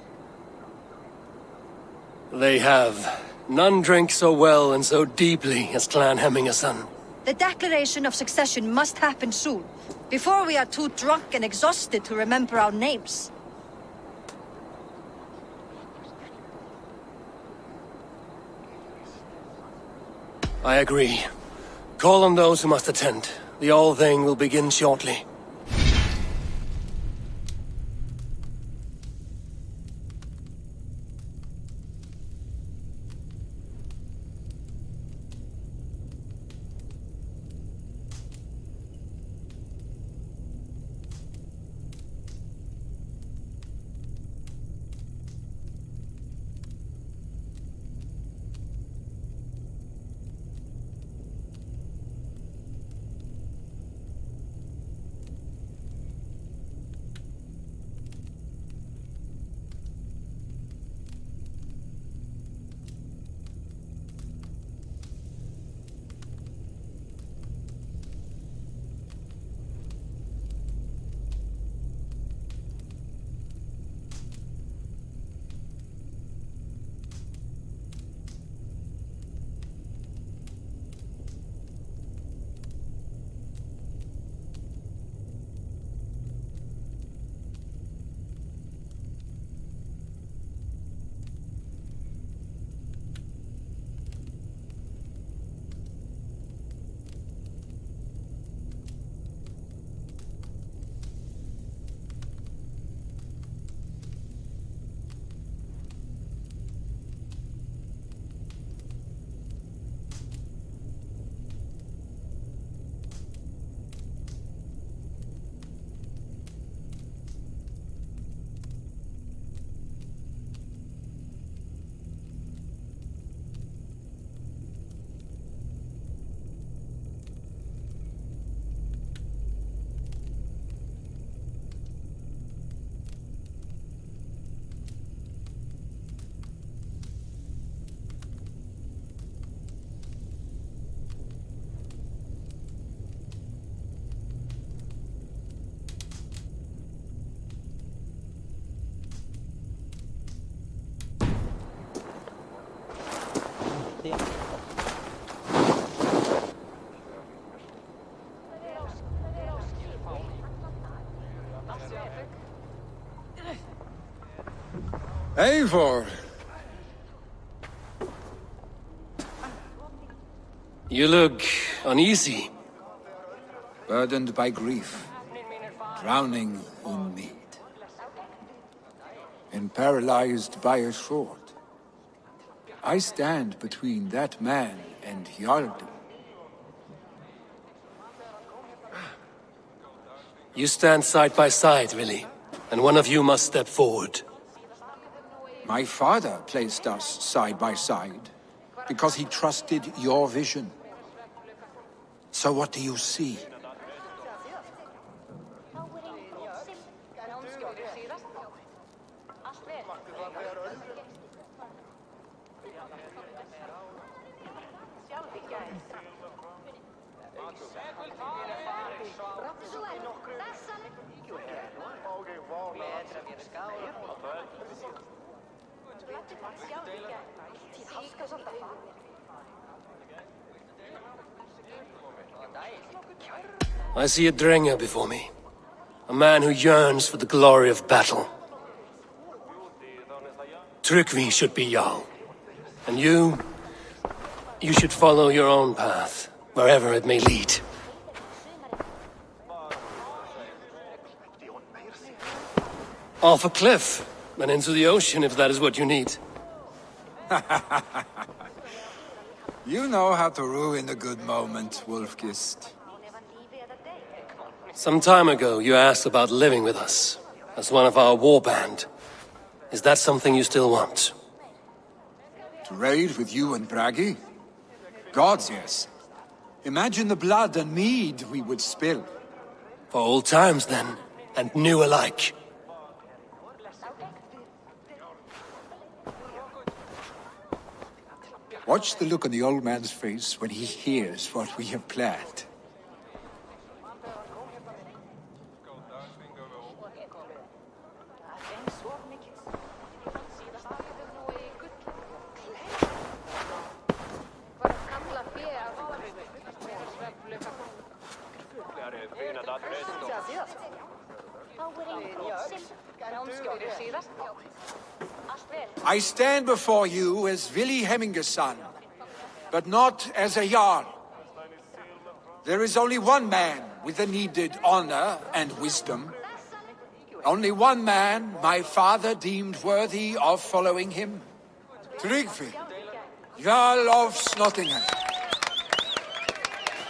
They have. None drink so well and so deeply as Clan Hemmingason. The declaration of succession must happen soon, before we are too drunk and exhausted to remember our names. I agree. Call on those who must attend. The All-Thing will begin shortly. Eivor! You look uneasy. Burdened by grief, drowning in mead, and paralyzed by a sword. I stand between that man and Jarldum. You stand side by side, really, and one of you must step forward. My father placed us side by side because he trusted your vision. So what do you see? I see a Drenger before me. A man who yearns for the glory of battle. Tryggvi should be Jarl. And you should follow your own path, wherever it may lead. Off a cliff, and into the ocean if that is what you need. You know how to ruin a good moment, Wolfgist. Some time ago, you asked about living with us, as one of our war band. Is that something you still want? To raid with you and Bragi? Gods, yes. Imagine the blood and mead we would spill. For old times, then, and new alike. Watch the look on the old man's face when he hears what we have planned. I stand before you as Vili Hemminger's son, but not as a Jarl. There is only one man with the needed honor and wisdom. Only one man my father deemed worthy of following him. Tryggvi, Jarl of Snottingham.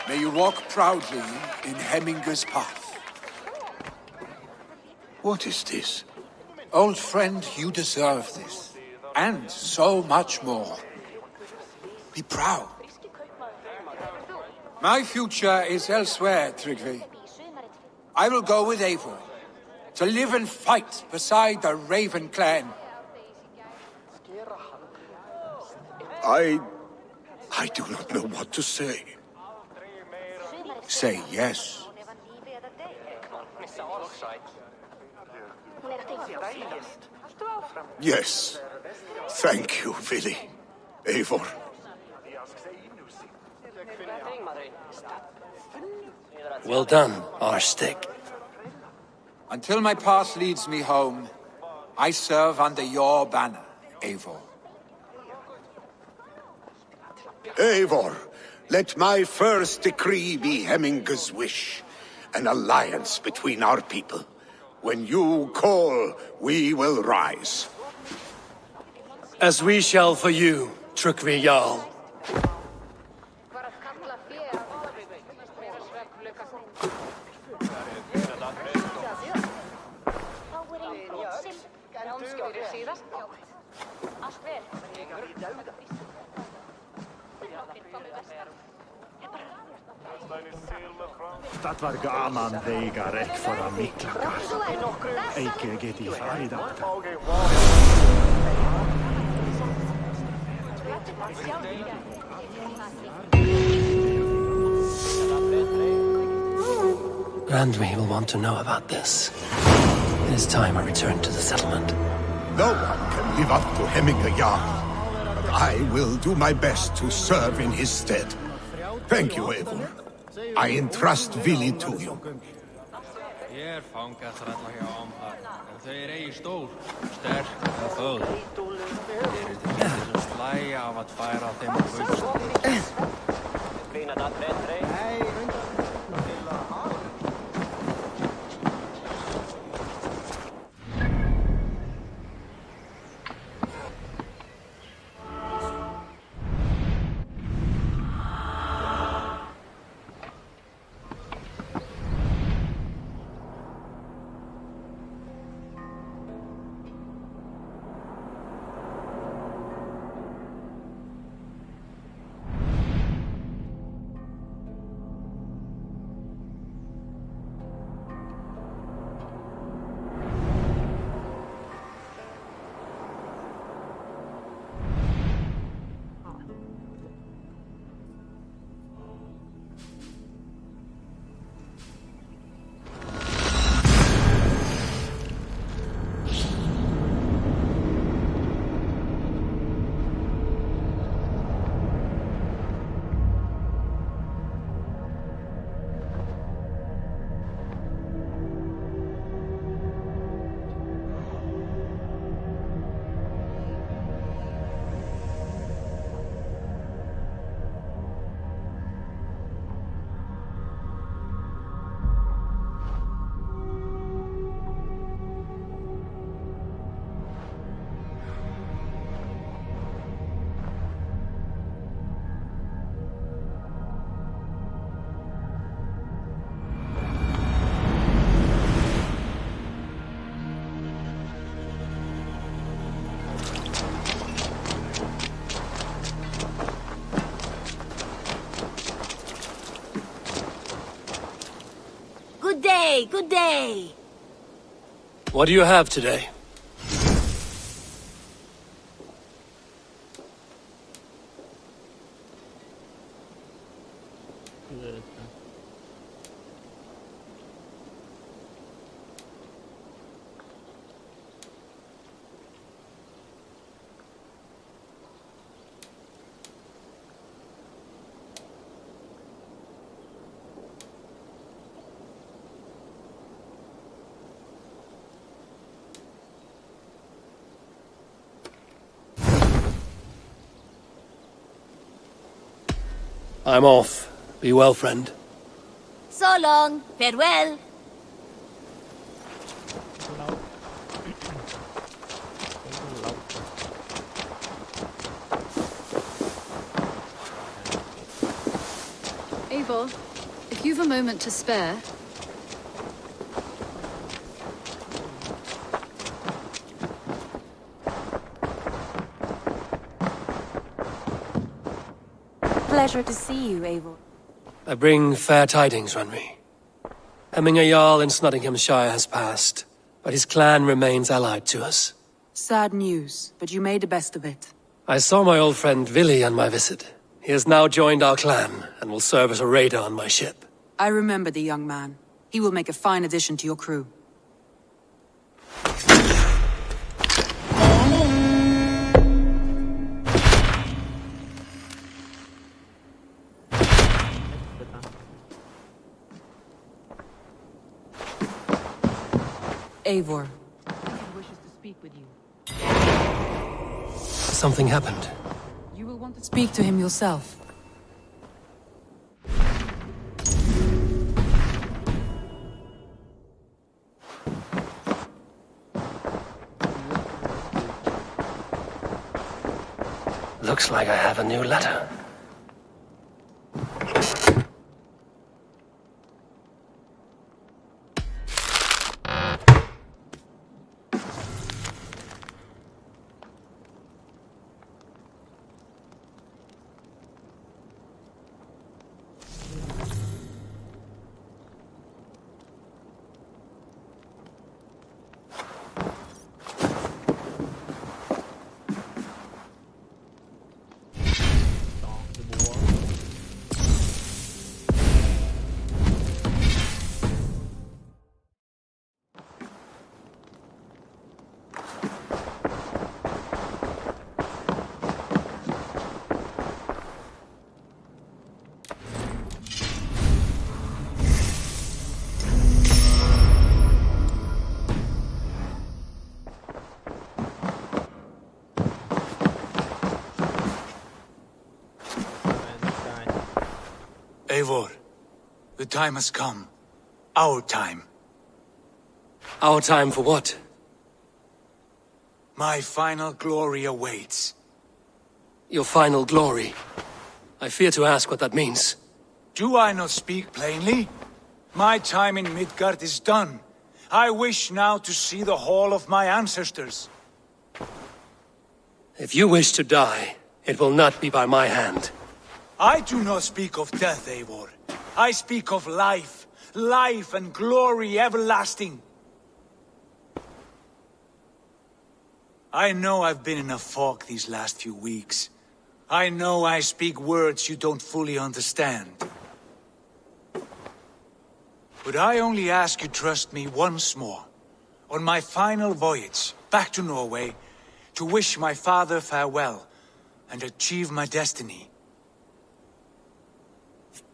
May you walk proudly in Hemminger's path. What is this? Old friend, you deserve this. And so much more. Be proud. My future is elsewhere, Tryggvi. I will go with Eivor, to live and fight beside the Raven clan. I do not know what to say. Say yes. Yes. Thank you, Vili. Eivor. Well done, Arstig. Until my path leads me home, I serve under your banner, Eivor. Eivor, let my first decree be Hemminger's wish. An alliance between our people. When you call, we will rise. As we shall for you, Tryggvi Jarl. Dat var gaman veiga räck för miklakar. Eike get I faridakta. Randvi will want to know about this. It is time I return to the settlement. No one can live up to Hemminger Jarl, but I will do my best to serve in his stead. Thank you, Eivor. I entrust Vili to you. Hér fangast alla hjá ámhar. En þau eigi stór, sterk og föl. Þeir eru til þess að slæja af að færa þeim að bauðst. Good day. What do you have today? I'm off. Be well, friend. So long. Farewell. Eivor, if you've a moment to spare... Pleasure to see you, Eivor. I bring fair tidings, Runry. Hemming a Jarl in Snottinghamshire has passed, but his clan remains allied to us. Sad news, but you made the best of it. I saw my old friend Vili on my visit. He has now joined our clan, and will serve as a raider on my ship. I remember the young man. He will make a fine addition to your crew. Eivor. He wishes to speak with you. Something happened. You will want to speak to him yourself. Looks like I have a new letter. Eivor, the time has come. Our time. Our time for what? My final glory awaits. Your final glory? I fear to ask what that means. Do I not speak plainly? My time in Midgard is done. I wish now to see the hall of my ancestors. If you wish to die, it will not be by my hand. I do not speak of death, Eivor. I speak of life. Life and glory everlasting. I know I've been in a fog these last few weeks. I know I speak words you don't fully understand. But I only ask you trust me once more. On my final voyage, back to Norway, to wish my father farewell, and achieve my destiny.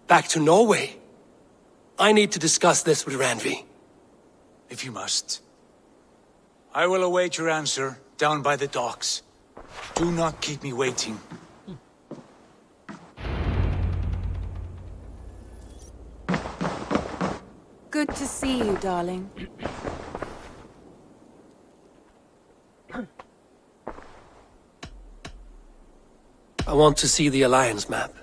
Back to Norway? I need to discuss this with Randvi. If you must. I will await your answer down by the docks. Do not keep me waiting. Good to see you, darling. I want to see the Alliance map.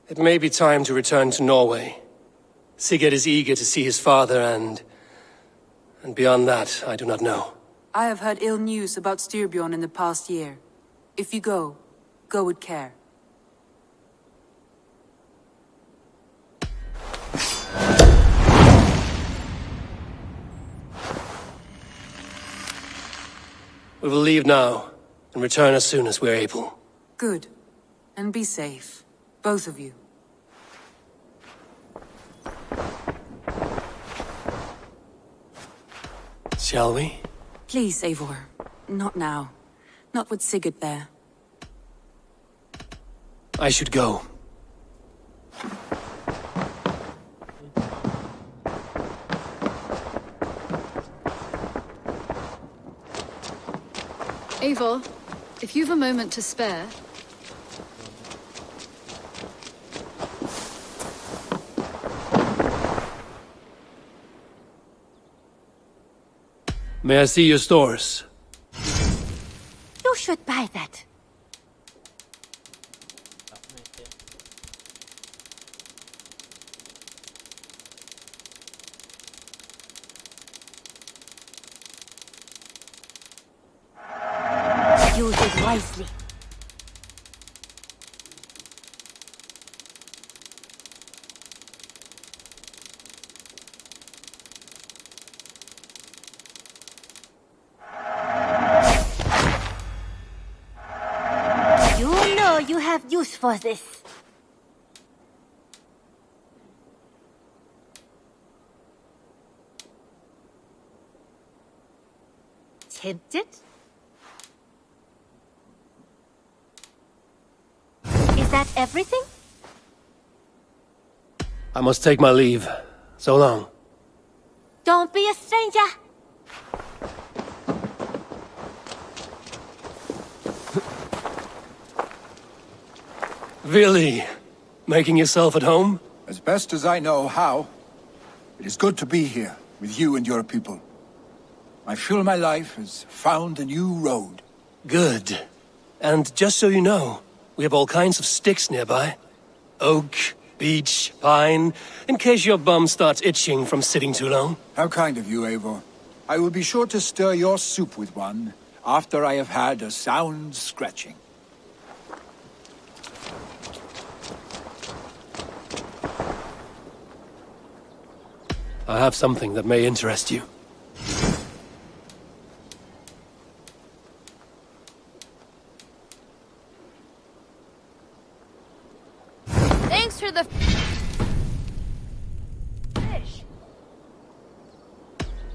It may be time to return to Norway. Sigurd is eager to see his father and beyond that, I do not know. I have heard ill news about Styrbjorn in the past year. If you go, go with care. We will leave now and return as soon as we're able. Good. And be safe. Both of you. Shall we? Please, Eivor. Not now. Not with Sigurd there. I should go. Eivor, if you've a moment to spare... May I see your stores? You should buy that. Use it wisely. You have use for this. Tempted? Is that everything? I must take my leave. So long. Don't be a stranger. Really? Making yourself at home? As best as I know how. It is good to be here, with you and your people. I feel my life has found a new road. Good. And just so you know, we have all kinds of sticks nearby. Oak, beech, pine, in case your bum starts itching from sitting too long. How kind of you, Eivor. I will be sure to stir your soup with one, after I have had a sound scratching. I have something that may interest you. Thanks for the fish.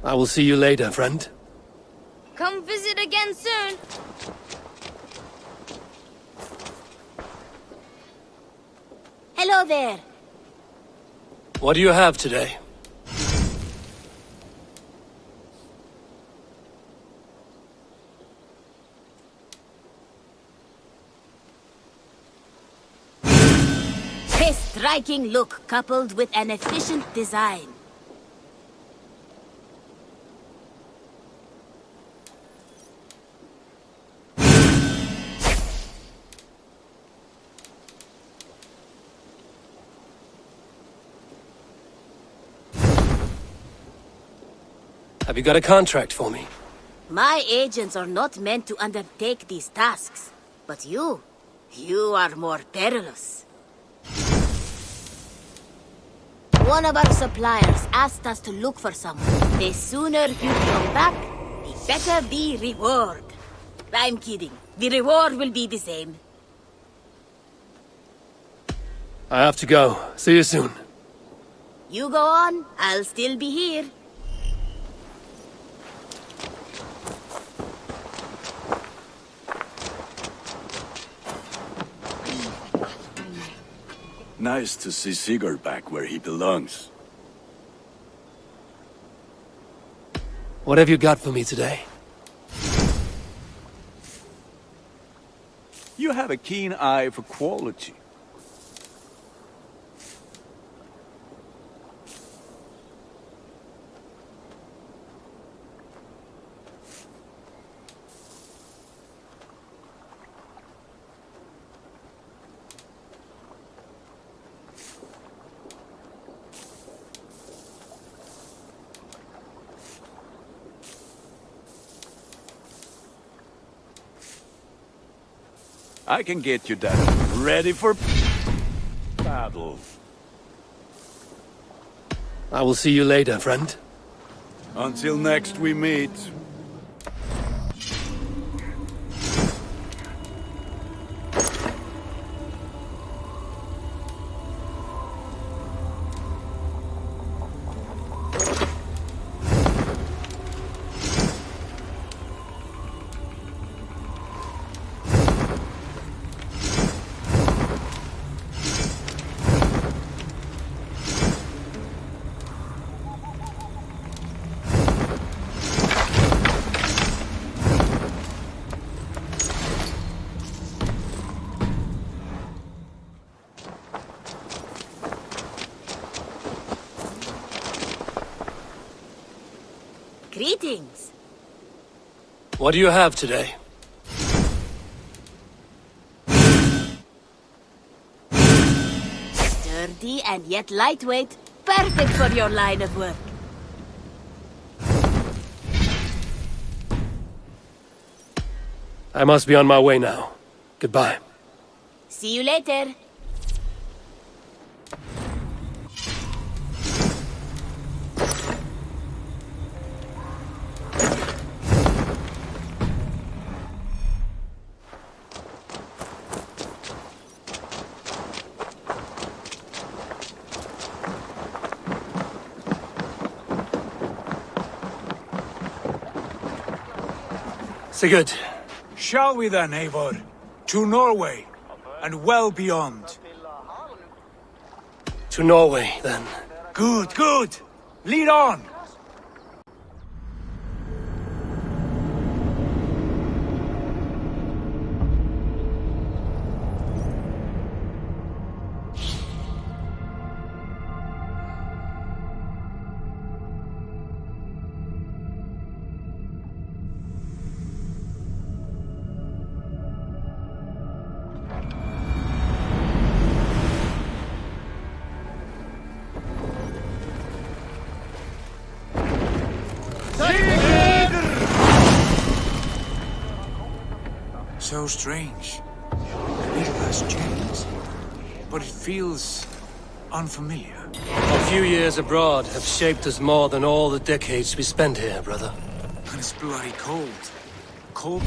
I will see you later, friend. Come visit again soon. Hello there. What do you have today? A striking look coupled with an efficient design. Have you got a contract for me? My agents are not meant to undertake these tasks. But you are more perilous. One of our suppliers asked us to look for someone. The sooner you come back, the better the reward. I'm kidding. The reward will be the same. I have to go. See you soon. You go on, I'll still be here. Nice to see Sigurd back where he belongs. What have you got for me today? You have a keen eye for quality. I can get you that ready for battle. I will see you later, friend. Until next we meet. Greetings. What do you have today? Sturdy and yet lightweight. Perfect for your line of work. I must be on my way now. Goodbye. See you later. Sigurd. Shall we then, Eivor? To Norway, and well beyond. To Norway, then. Good, good! Lead on! So strange. The needle has changed, but it feels unfamiliar. A few years abroad have shaped us more than all the decades we spent here, brother. And it's bloody cold. Cold.